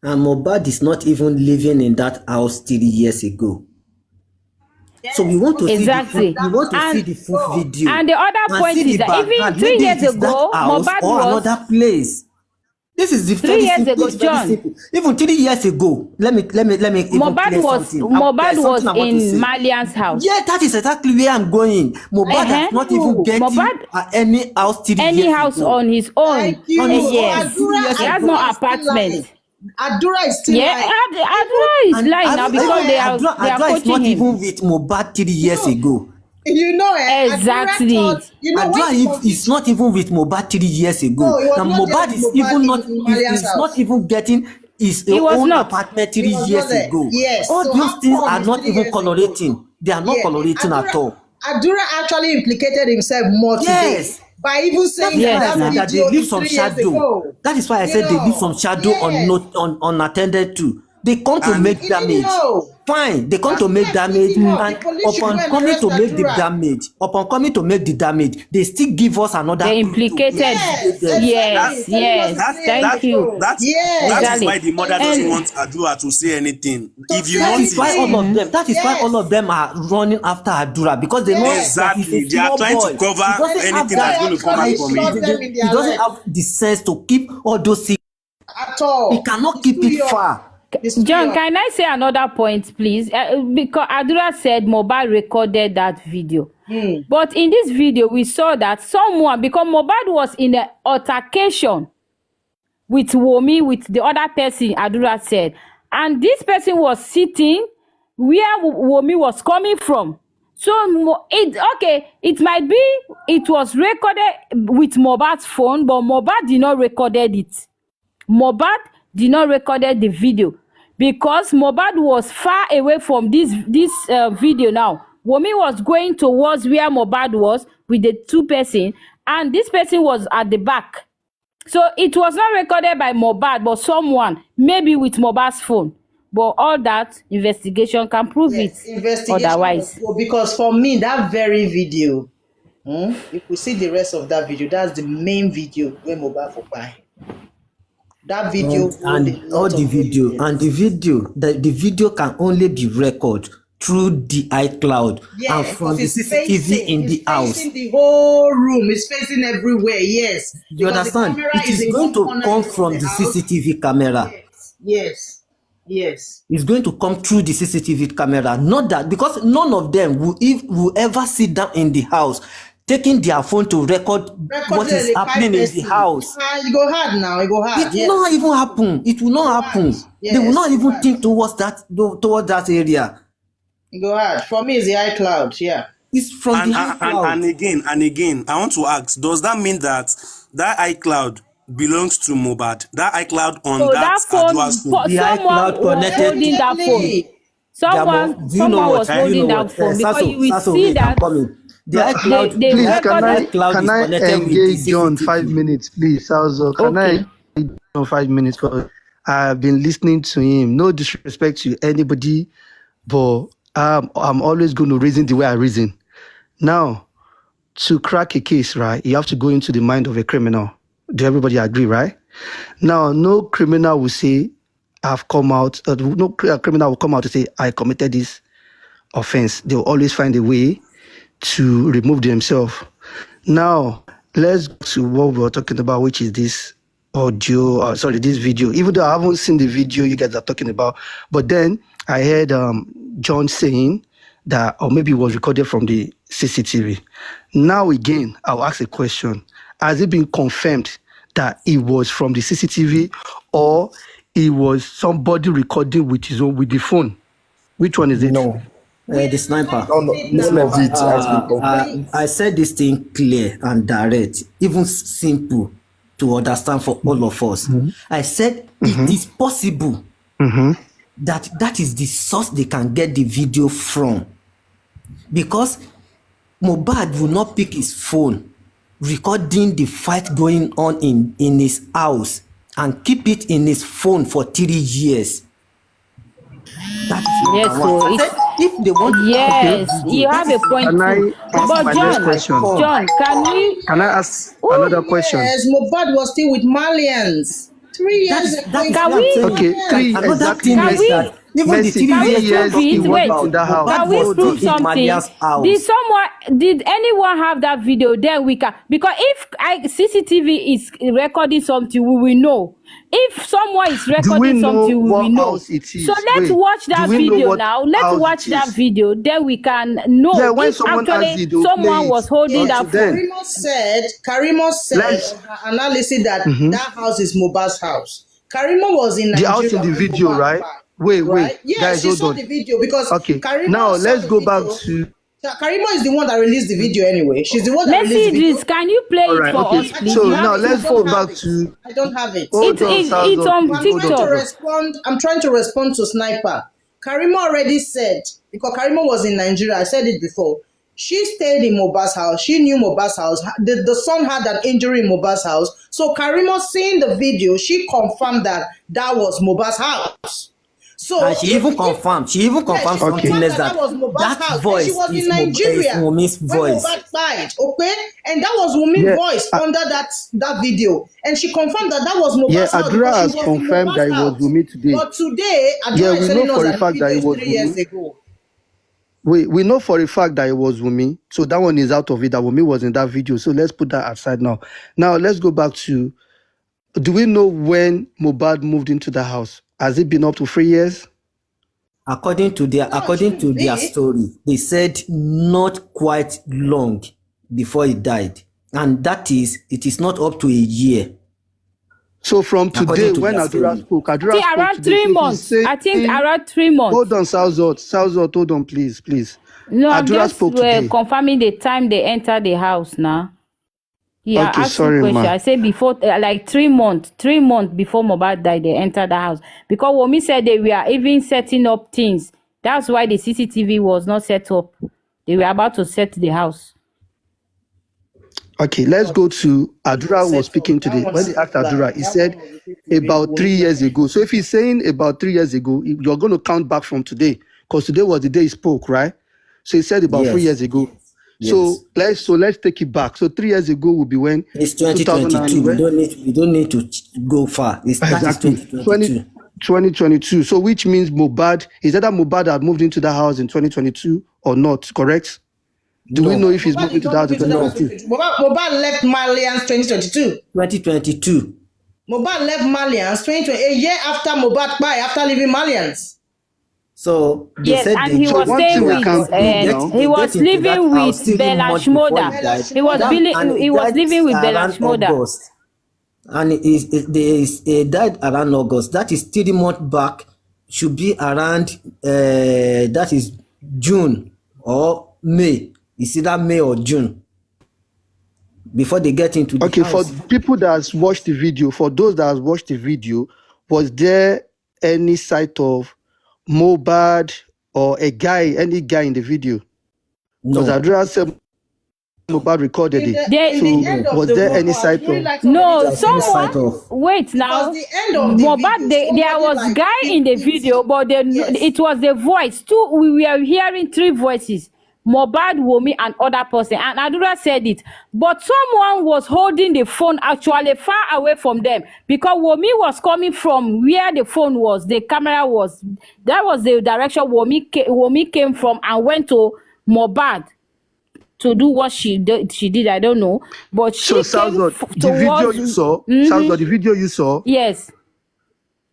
And Mohbad is not even living in that house 3 years ago. So we want to see the full video. And the other point is that even 3 years ago, Mohbad was another place. This is the 3 years ago, John. Even 3 years ago, let me. Mohbad was in Malian's house. Yeah, that is exactly where I'm going. Mohbad has not even getting any house 3 years any house ago. on his own. Yes. He has no apartment. Adura is still lying. Adura is lying now because they are Adura is not coaching him. even with Mohbad 3 years ago. You know it. Exactly. Adura is not even with Mohbad 3 years ago. No, and Mohbad is even not even getting his own apartment 3 years ago. Yes. All those things are not even colorating. They are not colorating at all. Adura actually implicated himself more today. Yes. by even That saying is that why I Yes, that said now. that they video leave is some 3 years shadow. ago. That is why I You said they leave some know, shadow yes, unattended to. They come to And make he didn't damage. know. Fine, they come to make Yes, he damage, didn't know. The and police should go upon and coming arrest to make the Adura. damage, they still give us another They clue to implicated. investigate Yes, them. that exactly. Yes, Telling us yes. it's that 3 years Thank that you. ago. that that is Yes. why Exactly. the mother Thank doesn't And you. want Adua to say anything. To If you say That is why notice, all of anything. them. That is why all of Yes. them are running after Adura because they know Yes. that he's a exactly, they are small trying to boy. He cover doesn't have anything Boy that's that. going to come out actually from shot him. them in He their doesn't leg have the sense to keep all those secrets. at He all. cannot He's keep too it young. far. He's too John, young. can I say another point, please? Because Adura said Mohbad recorded that video. But in this video, we saw that someone, because Mohbad was in an altercation with Wunmi, with the other person, Adura said. And this person was sitting where Wunmi was coming from. So, it might be it was recorded with Mohbad's phone, but Mohbad did not recorded it. Mohbad did not recorded the video because Mohbad was far away from this video now. Wunmi was going towards where Mohbad was with the two person, and this person was at the back. So it was not recorded by Mohbad, but someone, maybe with Mohbad's phone. But all that investigation can prove it Yes, investigation must otherwise. go because for me, that very video, if we see the rest of that video, that's the main video where Mohbad for buy. That video hold a And all lot the of video evidence. the video can only be recorded through the iCloud and Yeah, from because the CCTV in it's the house. facing the whole room. It's facing everywhere. Yes, You because the understand? camera It is is in going one to corner come of from the the house. CCTV camera. Yes, yes. It's going to come through the CCTV camera. Not that because none of them will ever sit down in the house taking their phone to record what Recorded is a happening in the privacy. house. You go hard now. You go hard. It will Yes. not even happen. It will not happen. They will Yes. not even think towards that area. You go hard. For me, it's the iCloud. Yeah. It's from the iCloud. And again, I want to ask: does that mean that iCloud belongs to Mohbad? That iCloud on So that that Adua's phone, phone? The someone iCloud was connected holding to that phone. Definitely. do you know Someone what? was Do you know holding that what? phone because you will Sasso, see wait, I'm that coming. The No, iCloud, they please, recorded. is can I connected with the engage John CCTV. 5 minutes, please? Also, can I Okay. engage John 5 minutes? Because I've been listening to him. No disrespect to anybody, but I'm always going to reason the way I reason. Now, to crack a case, right, you have to go into the mind of a criminal. Do everybody agree, right? Now, no criminal will say, I've come out, no criminal will come out to say, I committed this offense. They'll always find a way to remove themselves. Now, let's go to what we were talking about, which is this this video. Even though I haven't seen the video you guys are talking about, but then I heard John saying that, or maybe it was recorded from the CCTV. Now again, I'll ask a question. Has it been confirmed that it was from the CCTV or it was somebody recording with the phone? Which one is it? No, The sniper. The none of sniper. it has been confirmed. I said this thing clear and direct, even simple to understand for all of us. I said it is possible that is the source they can get the video from, because Mohbad will not pick his phone recording the fight going on in his house and keep it in his phone for 3 years. That is Yes, number so one. I it's said if they want to yes, have you have a point Can I too. ask But my next John, question? John, Can I ask another question? Yes, Mohbad was still with Malians 3 years ago. that is Can what I'm we- saying. Okay, three Another exactly. thing Can is we- that even the Mercy, 3 can we years you're prove talking it? Wait, about, in that house. can we Mohbad prove was in something? Malia's house. Did anyone have that video? Then we can, because if CCTV is recording something, we will know. If someone is Do we recording know something, we will what know. house it is? So let's Wait, watch that do we know video what now. Let's house watch it that is? video. Then we can know Yeah, when if someone has actually it, they'll someone play it. was holding Yes, that phone. then. Karimo said Let's- on her analysis that that house is Mohbad's house. Karimo was in The Nigeria. house in the when video, Mohbad right? died, Wait, right? Yes, guys, she hold saw on. the video because Okay, Karimo now saw let's the go video. back to. Karimo is the one that released the video anyway. She's the one that Mercy released the video. Idris, can you play All it right, for okay. us, please? So You have now it let's on go phone. back to. I don't have it. Hold on, It's Salzo, on please, I'm hold trying on. to respond. I'm trying to respond to Sniper. Karimo already said, because Karimo was in Nigeria, I said it before. She stayed in Mohbad's house. She knew Mohbad's house. The son had an injury in Mohbad's house. So Karimo, seeing the video, she confirmed that was Mohbad's house. So And she even confirmed. She even confirmed something else that was Mohbad's that house. voice And she was is in Nigeria Wumi's when voice. Mohbad died. Okay, and that was Wumi's voice under that video. And she confirmed that was Mohbad's house Adura because has she was confirmed in that Mohbad's it was house. Wumi today. But today, Adura is we telling know us for a that fact the that video it is was 3 years Wumi. ago. We know for a fact that it was Wumi. So that one is out of it, that Wumi was in that video. So let's put that aside now. Now let's go back to, do we know when Mohbad moved into the house? Has it been up to 3 years? According to their story, they said not quite long before he died. And it is not up to a year. So from today, when Adura spoke, Adura spoke around today, 3 months. I think around 3 months. Hold on, Southside, hold on, please. No, I'm Adura just spoke today. confirming the time they entered the house now. Yeah, Okay, I asked sorry, you question. ma. I said before, like 3 months before Mohbad died, they entered the house. Because Wunmi said they were even setting up things. That's why the CCTV was not set up. They were about to set the house. Okay, let's go to Adura was speaking today. When they asked Adura, he said about 3 years ago. So if he's saying about 3 years ago, you're going to count back from today, because today was the day he spoke, right? So he said about 3 years ago. Yes. So let's take it back. So 3 years ago will be when? It's 2022. We don't need to go far. Exactly. 2022. So which means Mohbad, is that Mohbad had moved into that house in 2022 or not, correct? Do we know if he's moving to that house in 2022? Mohbad left Malians 2022. 2022. Mohbad left Malians 2020, a year after Mohbad died, after leaving Malians. So yes, said and he was staying with he was living with Bella Shmoda. He was living with Bella Shmoda. And he died around August. That is 3 months back. Should be around that is June or May. It's either May or June before they get into the house. For people that has watched the video, for those that has watched the video, was there any sight of Mohbad or any guy in the video? No. Because Adura said Mohbad recorded it. So was there any sight of? No, someone. Wait now. Mohbad, there was guy in the video, but it was the voice. We were hearing 3 voices. Mohbad, Wunmi, and other person. And Adura said it. But someone was holding the phone actually far away from them. Because Wunmi was coming from where the phone was, the camera was. That was the direction Wunmi came from and went to Mohbad to do what she did. I don't know. But she came towards... The video you saw, the video you saw? Yes.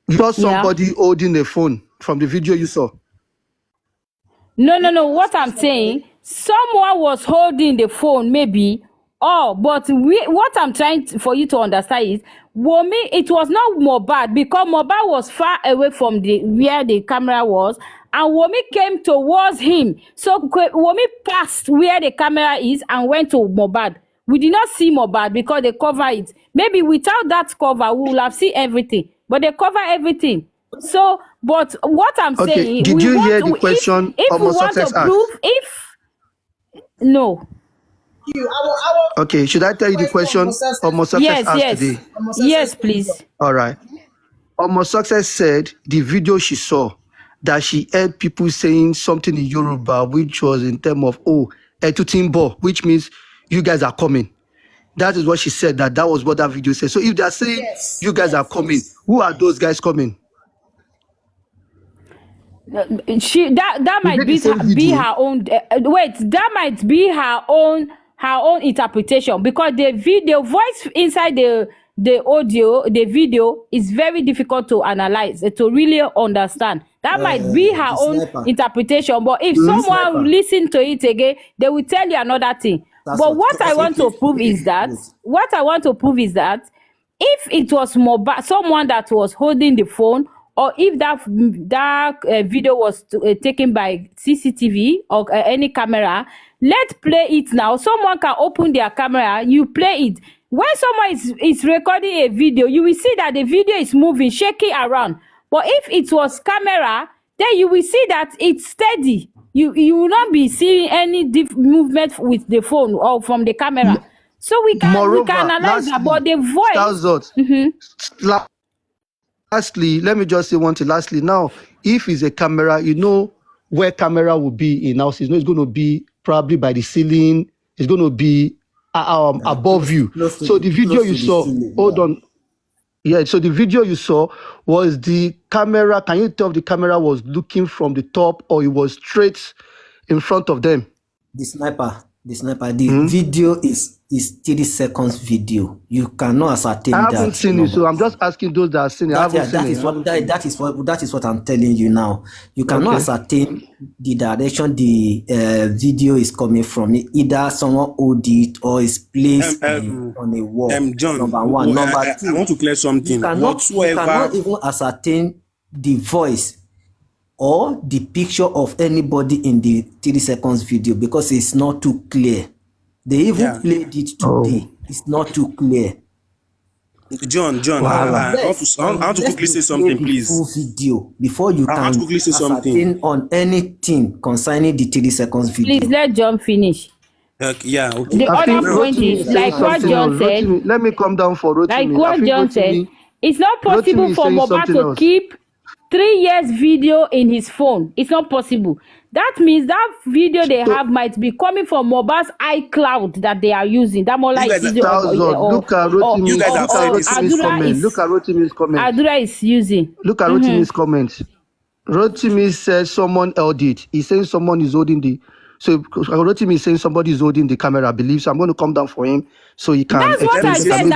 You saw somebody holding the phone from the video you saw? No. What I'm saying, someone was holding the phone, maybe. But what I'm trying for you to understand is, Wunmi, it was not Mohbad, because Mohbad was far away from where the camera was, and Wunmi came towards him. So Wunmi passed where the camera is and went to Mohbad. We did not see Mohbad because they cover it. Maybe without that cover, we will have seen everything. But they cover everything. So, but what I'm saying, did you hear the question if we want to prove, no. Okay, should I tell you the question Omo Success asked today? Yes, please. All right. Omo Success said the video she saw, that she heard people saying something in Yoruba, which was in terms of, Etutimbo, which means you guys are coming. That is what she said, that was what that video said. So if they are saying you guys are coming, who are those guys coming? That might be her own that might be her own interpretation, because the voice inside the audio, the video is very difficult to analyze, to really understand. That might be her own interpretation, but if someone listen to it again, they will tell you another thing. But what I want to prove is that if it was Mohbad, someone that was holding the phone, or if that video was taken by CCTV or any camera, let's play it now. Someone can open their camera, you play it. When someone is recording a video, you will see that the video is moving, shaking around. But if it was camera, then you will see that it's steady. you will not be seeing any movement with the phone or from the camera. So we can Moreover, analyze that, lastly, but the voice. Stazot, lastly, let me just say one thing. Lastly, now, if it's a camera, you know where camera will be in house. You know it's going to be probably by the ceiling. It's going to be above you. So the video you saw, hold on. Yeah, so the video you saw was the camera. Can you tell if the camera was looking from the top or it was straight in front of them? The sniper, the video is 30 seconds video. You cannot ascertain I that. haven't seen it, so I'm just asking those that are seeing it. I haven't seen it. That is what I'm telling you now. You cannot ascertain the direction the video is coming from. Either someone hold it or is placed on a wall. John, number one. Number two, I want to clear something. You cannot even ascertain the voice or the picture of anybody in the 30 seconds video because it's not too clear. They even played it today. It's not too clear. John, I want to quickly say something, please. Full video before you I want to quickly say something on anything concerning the 30 seconds video. Please let John finish. Okay. The other point is like what John said. Rotimi, let me come down for Rotimi. Like what John said, it's not possible for Mohbad to keep 3 years video in his phone. It's not possible. That means that video they have might be coming from Mohbad's iCloud that they are using. That more like look at Rotimi's comment. Look at Rotimi's comment. Adura is using. Look at Rotimi's comment. Rotimi says someone held it. He's saying someone is holding the. So Rotimi is saying somebody is holding the camera, I believe. So I'm going to come down for him so he can. That's what I said.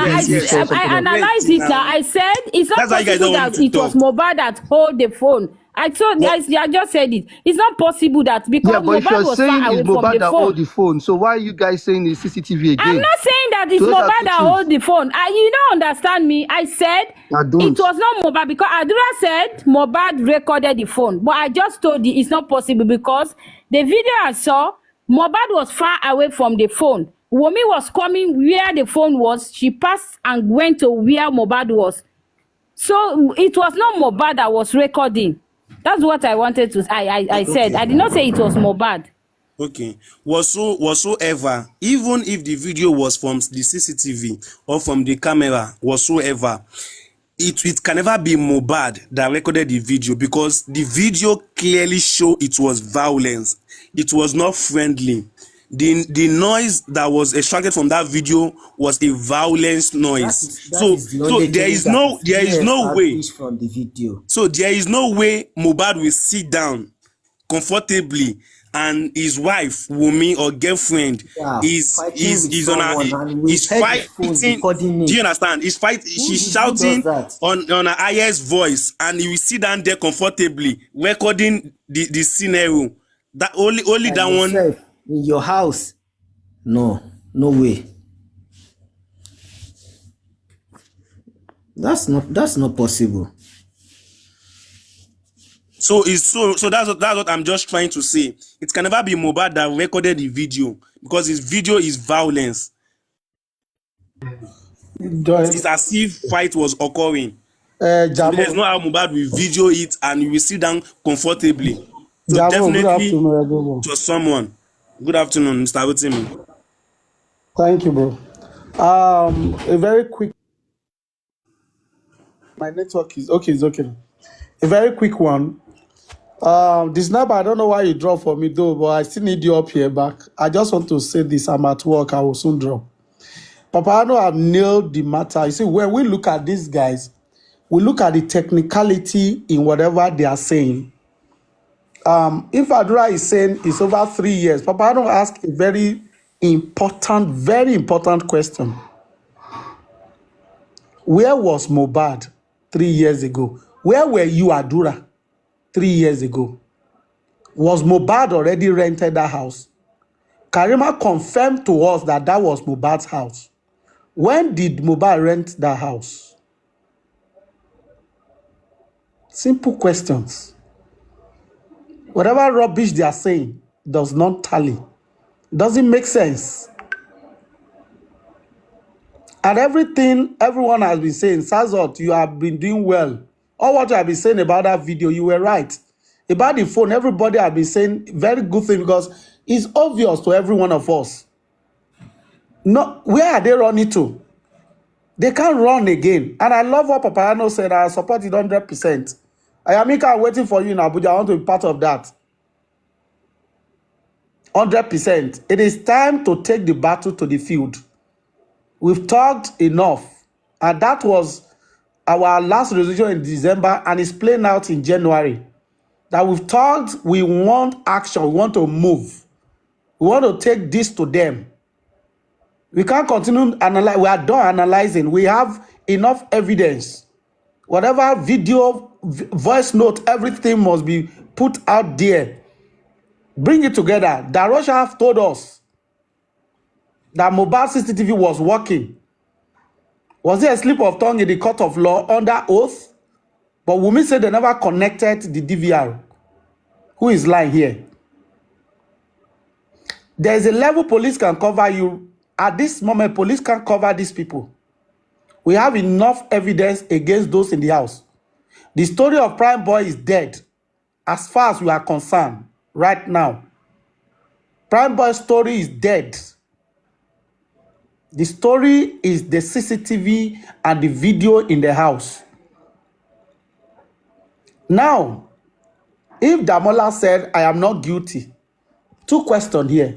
I analyzed it now. I said it's not possible that it was Mohbad that hold the phone. I just said it. It's not possible that because Mohbad was far away from the phone. Hold the phone. So why are you guys saying it's CCTV again? I'm not saying that it's Mohbad that hold the phone. You don't understand me. I said it was not Mohbad because Adura said Mohbad recorded the phone. But I just told you it's not possible because the video I saw, Mohbad was far away from the phone. Wunmi was coming where the phone was. She passed and went to where Mohbad was. So it was not Mohbad that was recording. That's what I wanted to. I said. I did not say it was Mohbad. Okay. Whatsoever, even if the video was from the CCTV or from the camera, whatsoever, it can never be Mohbad that recorded the video because the video clearly showed it was violence. It was not friendly. The noise that was extracted from that video was a violence noise. So there is no way from the video. So there is no way Mohbad will sit down comfortably and his wife Wunmi or girlfriend is fighting. Do you understand? She's shouting on her highest voice and he will sit down there comfortably recording the scenario. That only that one in your house. No way. That's not possible. So that's what I'm just trying to say. It can never be Mohbad that recorded the video because his video is violence. It's as if fight was occurring. So there's no how Mohbad will video it and you will sit down comfortably. So definitely to someone. Good afternoon, Mr. Rotimi. Thank you, bro. A very quick. My network is okay. It's okay. A very quick one. This number, I don't know why you drop for me though, but I still need you up here back. I just want to say this. I'm at work. I will soon drop. Papa, I know I've nailed the matter. You see, when we look at these guys, we look at the technicality in whatever they are saying. If Adura is saying it's over 3 years, Papa, I don't ask a very important question. Where was Mohbad 3 years ago? Where were you, Adura, 3 years ago? Was Mohbad already rented that house? Karima confirmed to us that was Mohbad's house. When did Mohbad rent that house? Simple questions. Whatever rubbish they are saying does not tally. Doesn't make sense. And everything everyone has been saying, Sazot, you have been doing well. All what you have been saying about that video, you were right. About the phone, everybody have been saying very good thing because it's obvious to every one of us. No, where are they running to? They can't run again. And I love what Papayano said. I support it 100%. Ayamika, I'm waiting for you in Abuja. I want to be part of that. 100%. It is time to take the battle to the field. We've talked enough. And that was our last resolution in December, and it's playing out in January. That we've talked, we want action, we want to move. We want to take this to them. We can't continue analyze. We are done analyzing. We have enough evidence. Whatever video, voice note, everything must be put out there. Bring it together. That Russia have told us that mobile CCTV was working. Was it a slip of tongue in the court of law under oath? But Wumi said they never connected the DVR. Who is lying here? There is a level police can cover you. At this moment, police can't cover these people. We have enough evidence against those in the house. The story of Prime Boy is dead as far as we are concerned right now. Prime Boy's story is dead. The story is the CCTV and the video in the house. Now, if Damola said, I am not guilty, two questions here.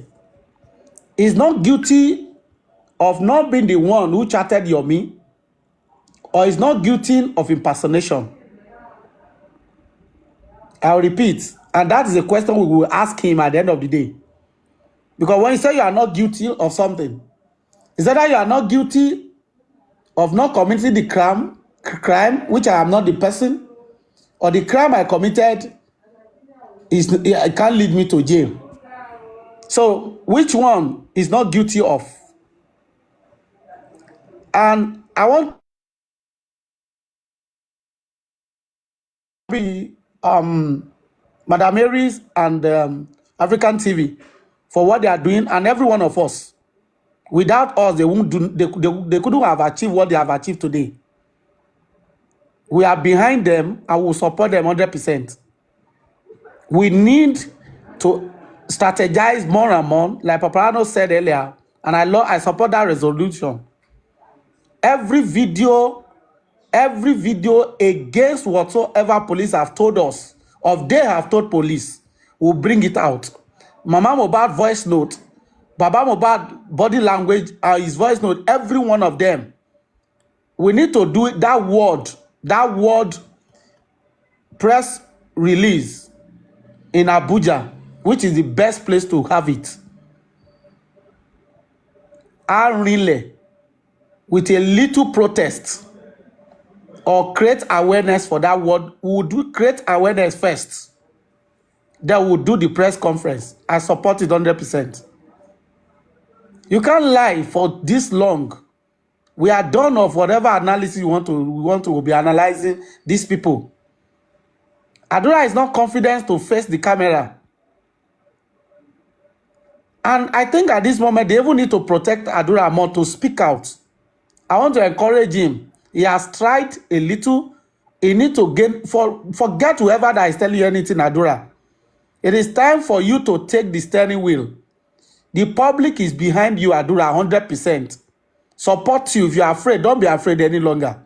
Is not guilty of not being the one who chatted Yomi, or is not guilty of impersonation? I'll repeat, and that is a question we will ask him at the end of the day. Because when you say you are not guilty of something, is that you are not guilty of not committing the crime, which I am not the person, or the crime I committed it can't lead me to jail. So which one is not guilty of? And I want to be Madam Mary's and African TV for what they are doing, and every one of us. Without us, they won't do. They couldn't have achieved what they have achieved today. We are behind them and will support them 100%. We need to strategize more and more, like Paparano said earlier, and I support that resolution. Every video against whatsoever police have told us, or they have told police, will bring it out. Mama Mohbad voice note, Baba Mohbad body language, his voice note, every one of them. We need to do it, that word press release in Abuja, which is the best place to have it. And relay with a little protest or create awareness for that word. We will create awareness first. Then we'll do the press conference. I support it 100%. You can't lie for this long. We are done of whatever analysis we want to be analyzing these people. Adura is not confident to face the camera. And I think at this moment, they even need to protect Adura more to speak out. I want to encourage him. He has tried a little. He needs to forget whoever that is telling you anything, Adura. It is time for you to take the steering wheel. The public is behind you, Adura, 100%. Support you. If you are afraid, don't be afraid any longer.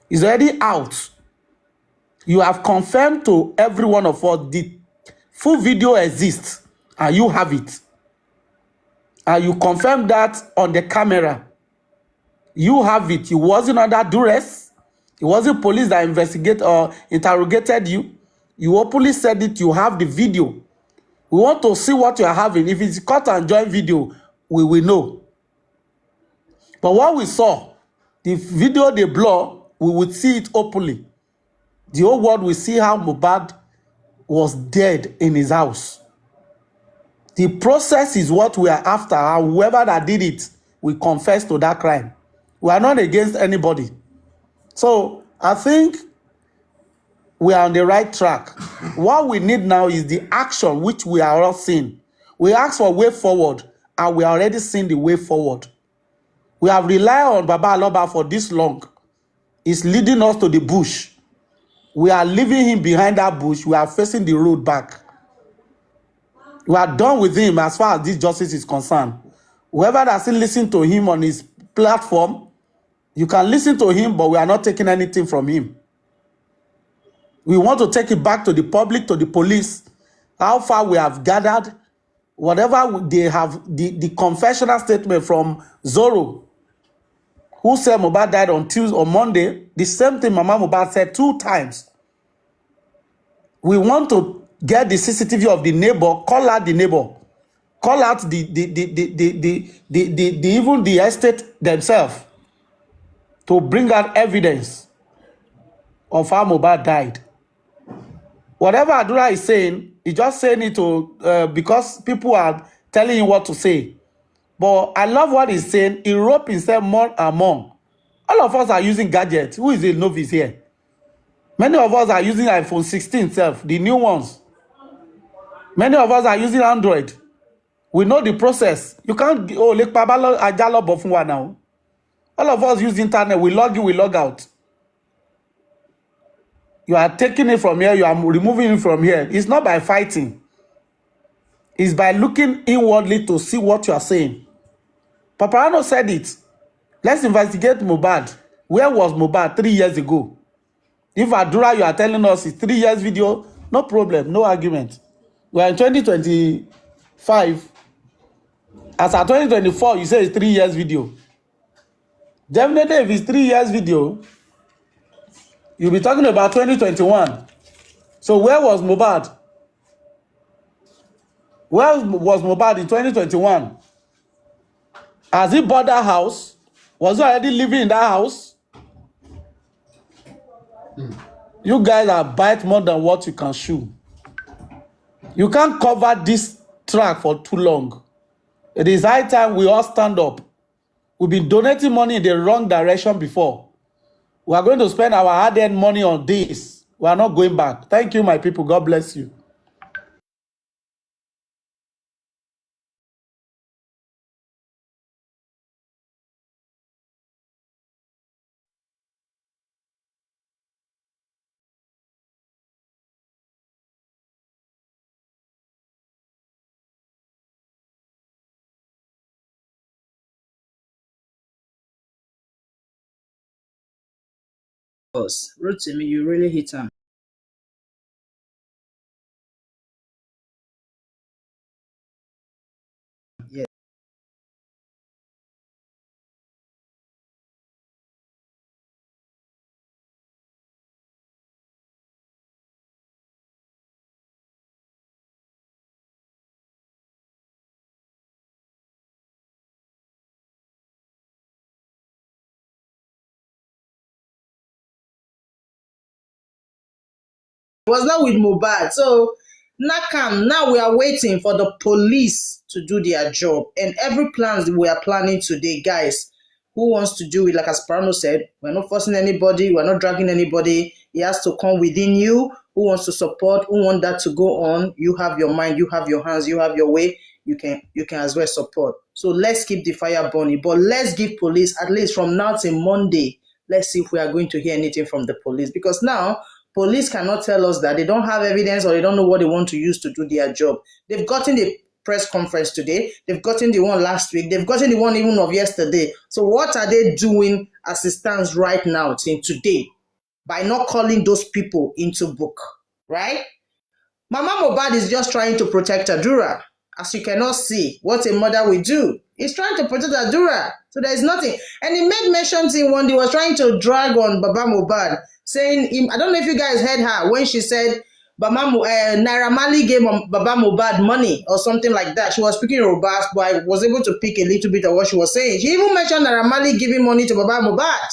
It's already out. You have confirmed to every one of us the full video exists and you have it. And you confirm that on the camera. You have it. You wasn't under duress. It wasn't police that investigate or interrogated you. You openly said it. You have the video. We want to see what you are having. If it's cut and join video, we will know. But what we saw, the video they blur, we would see it openly. The whole world will see how Mohbad was dead in his house. The process is what we are after, and whoever that did it will confess to that crime. We are not against anybody. So I think we are on the right track. What we need now is the action which we are all seeing. We ask for a way forward, and we are already seeing the way forward. We have relied on Baba Aloba for this long. It's leading us to the bush. We are leaving him behind that bush. We are facing the road back. We are done with him as far as this justice is concerned. Whoever that still listen to him on his platform, you can listen to him, but we are not taking anything from him. We want to take it back to the public, to the police, how far we have gathered, whatever they have, the confessional statement from Zoro, who said Mohbad died on Tuesday or Monday, the same thing Mama Mohbad said 2 times. We want to get the CCTV of the neighbor, call out the neighbor, call out the even the estate themselves to bring out evidence of how Mohbad died. Whatever Adura is saying, he's just saying it to because people are telling him what to say. But I love what he's saying. He rope himself more and more. All of us are using gadgets. Who is a novice here? Many of us are using iPhone 16 itself, the new ones. Many of us are using Android. We know the process. You can't like Pabalo Ajalo Bofunwa now. All of us use internet. We log in, we log out. You are taking it from here, you are removing it from here. It's not by fighting. It's by looking inwardly to see what you are saying. Paparano said it. Let's investigate Mohbad. Where was Mohbad 3 years ago? If Adura, you are telling us it's 3 years video, no problem, no argument. We are in 2025. As at 2024, you say it's 3 years video. Definitely, if it's 3 years video, you'll be talking about 2021. So where was Mohbad? Where was Mohbad in 2021? Has he bought that house? Was he already living in that house? You guys are bite more than what you can chew. You can't cover this track for too long. It is high time we all stand up. We've been donating money in the wrong direction before. We are going to spend our hard-earned money on this. We are not going back. Thank you, my people. God bless you. Boss, Rotimi, you really hit him. Yeah. Was not with Mohbad. So Nakam, now we are waiting for the police to do their job. And every plans we are planning today, guys, who wants to do it, like Asparano said, we're not forcing anybody, we're not dragging anybody. It has to come within you. Who wants to support, who want that to go on? You have your mind, you have your hands, you have your way. You can as well support. So let's keep the fire burning. But let's give police, at least from now till Monday, let's see if we are going to hear anything from the police. Because now police cannot tell us that they don't have evidence or they don't know what they want to use to do their job. They've gotten the press conference today. They've gotten the one last week. They've gotten the one even of yesterday. So what are they doing as it stands right now till today by not calling those people into book, right? Mama Mohbad is just trying to protect Adura. As you cannot see, what a mother will do. He's trying to protect Adura. So there is nothing. And he made mention in one, he was trying to drag on Baba Mohbad, saying, I don't know if you guys heard her when she said, Naira Marley gave Baba Mohbad money or something like that. She was speaking robust, but I was able to pick a little bit of what she was saying. She even mentioned Naira Marley giving money to Baba Mohbad.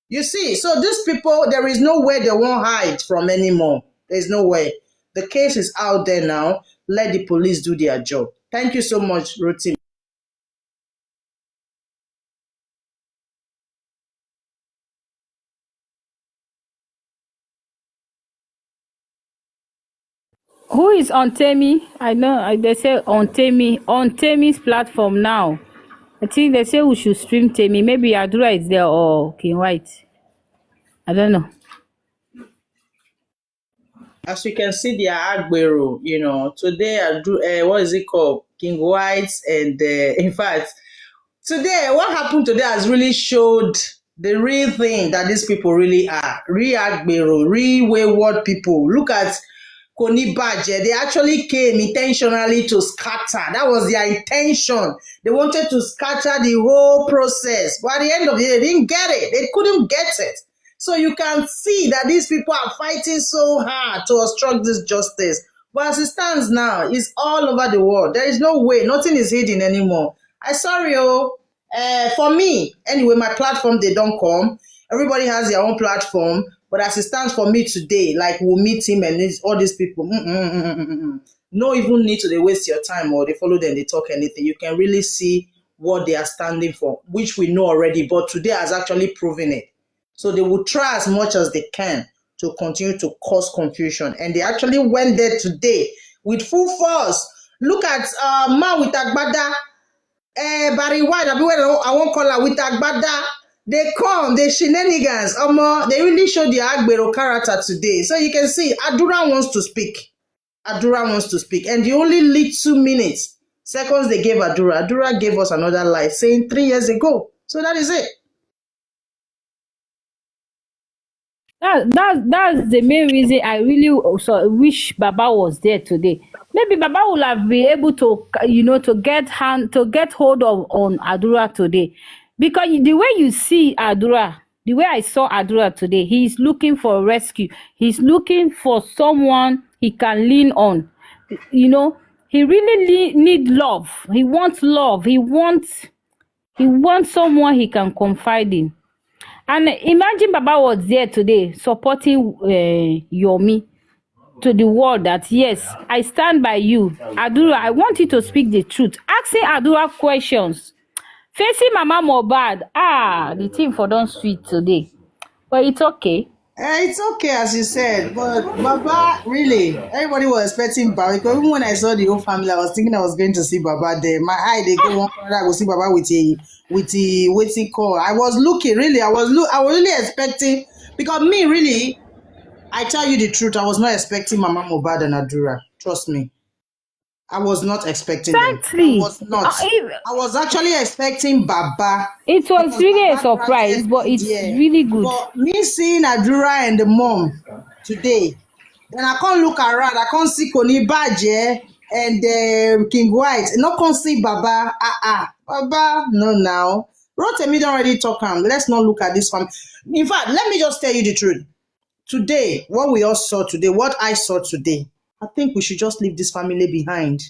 You see, so these people, there is no way they won't hide from anymore. There's no way. The case is out there now. Let the police do their job. Thank you so much, Rotimi. Who is on Temi? I know they say on Temi's platform now. I think they say we should stream Temi. Maybe Adura is there or King White. I don't know. As you can see, their Agbero, today I do, what is it called? King White, and in fact, today, what happened today has really showed the real thing that these people really are. Real Agbero, real wayward people. Look at Koni Baje. They actually came intentionally to scatter. That was their intention. They wanted to scatter the whole process. But at the end of the day, they didn't get it. They couldn't get it. So you can see that these people are fighting so hard to obstruct this justice. But as it stands now, it's all over the world. There is no way, nothing is hidden anymore. I sorry, for me, anyway, my platform, they don't come. Everybody has their own platform. But as it stands for me today, like we'll meet him and all these people, no even need to they waste your time or they follow them, they talk anything. You can really see what they are standing for, which we know already. But today has actually proven it. So they will try as much as they can to continue to cause confusion. And they actually went there today with full force. Look at man with Agbada, Barry White, I won't call her with Agbada. They come, they shenanigans. They really show the Agbero character today. So you can see Adura wants to speak. Adura wants to speak. And the only little minutes, seconds they gave Adura gave us another life, saying 3 years ago. So that is it. That's the main reason I really also wish Baba was there today. Maybe Baba would have been able to, to get hold of on Adura today, because the way you see Adura, the way I saw Adura today, he's looking for rescue. He's looking for someone he can lean on. He really need love. He wants love. He wants someone he can confide in. And imagine Baba was there today supporting Yomi to the world that, yes, I stand by you. Adura, I want you to speak the truth. Asking Adura questions. Facing Mama Mohbad. The thing for don't sweet today. But it's okay. It's okay, as you said, but Baba, really, everybody was expecting Baba, because even when I saw the whole family, I was thinking I was going to see Baba there. My eye, they go one corner, I go see Baba with the waiting call. I was looking, really, I was really expecting, because me, really, I tell you the truth, I was not expecting Mama Mohbad and Adura. Trust me. I was not expecting exactly. them. I was not. I was actually expecting Baba. It was really Baba a surprise, but it's really good. But me seeing Adura and the mom today, then I can't look around. I can't see Koni Baje and King White. No, can't see Baba. Baba, no now. Rotemi don't already talk. Let's not look at this family. In fact, let me just tell you the truth. Today, what we all saw today, what I saw today, I think we should just leave this family behind.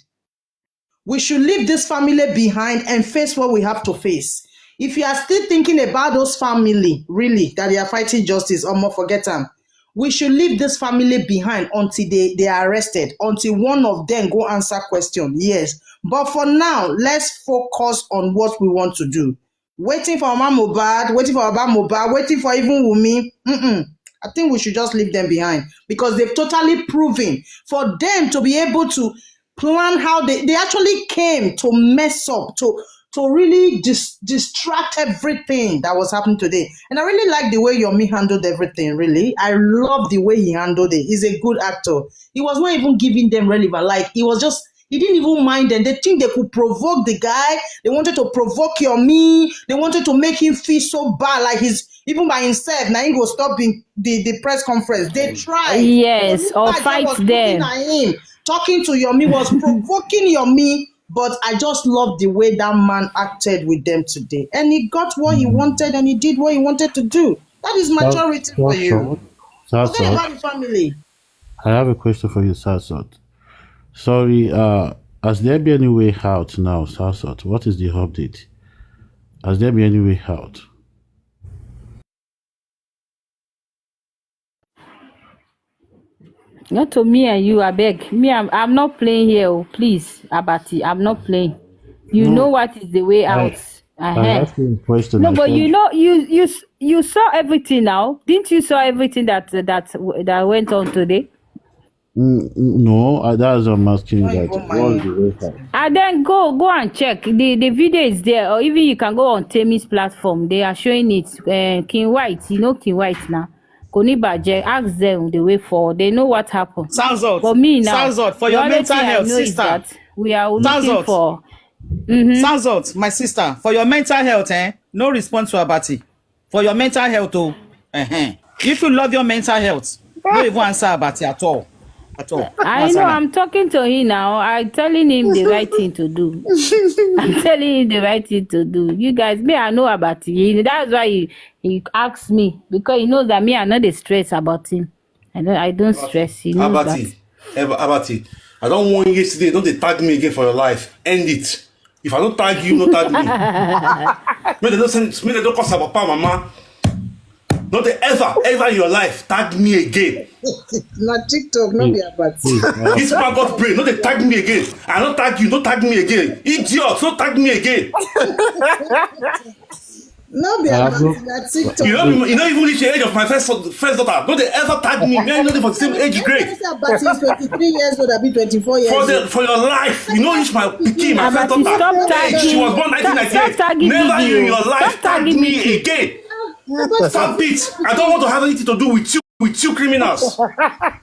We should leave this family behind and face what we have to face. If you are still thinking about those family, really, that they are fighting justice, or more, forget them. We should leave this family behind until they are arrested, until one of them go answer question. Yes. But for now, let's focus on what we want to do. Waiting for Mama Mohbad, waiting for Baba Mohbad, waiting for even Wumi. I think we should just leave them behind, because they've totally proven for them to be able to plan how they actually came to mess up, to really distract everything that was happening today. And I really like the way Yomi handled everything, really. I love the way he handled it. He's a good actor. He was not even giving them relevant. Like, he didn't even mind them. They think they could provoke the guy. They wanted to provoke Yomi. They wanted to make him feel so bad, like he's even by himself. Now he will stop in the press conference. They tried. Yes, or fight them. Him, talking to Yomi was provoking Yomi, but I just love the way that man acted with them today. And he got what he wanted, and he did what he wanted to do. That is maturity for you. Forget about the family. I have a question for you, Sarsot. Sorry, has there been any way out now, Sarsot? What is the update? Has there been any way out? Not to me and you, I beg. Me, I'm not playing here. Oh, please, Abati, I'm not playing. You know what is the way out. I asked you a question. No, but you saw everything now. Didn't you saw everything that went on today? No, that's what I'm asking. That what was the way out? And then go and check. The video is there, or even you can go on Temi's platform. They are showing it. King White, King White now. Konibaje, ask them the way forward. They know what happened. Sounds out. But me now, Sounds out. For the your only mental thing I health, know is sister. that we are Sounds looking out. for. Sounds out, my sister. For your mental health, no response to Abati. For your mental health, if you love your mental health, no even answer Abati at all. At all. I know, I'm talking to him now. I'm telling him the right thing to do. I'm telling him the right thing to do. You guys, me, I know about him. That's why he asks me, because he knows that me, I know the stress about him. I don't stress. He knows that. Abati, I don't want yesterday. Don't they tag me again for your life. End it. If I don't tag you, no tag me. May they don't cause about papa, mama. Not they ever in your life tag me again. Not TikTok, not be about. This man got brain. No, they tag me again. I don't tag you. Don't tag me again. Idiot. Don't tag me again. No be about that TikTok. You don't even reach the age of my first daughter. Don't they ever tag me? Me and you for the same age grade. But he's 23 years old, I'll be 24 years old. For your life, you know, it's my pikin, my first daughter. Stop tagging. She was born 1998. Never in your life tag me again. Forbid. I don't want to have anything to do with you criminals.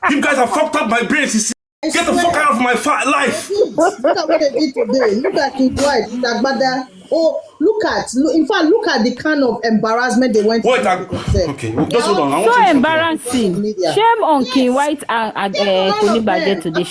You guys have fucked up my brains. Get the fuck out of my life. Look at what they did today. Look at his wife, Dagbada. Oh, look at the kind of embarrassment they went through. Okay, just hold on. So embarrassing. Shame on King White and Konibaje today.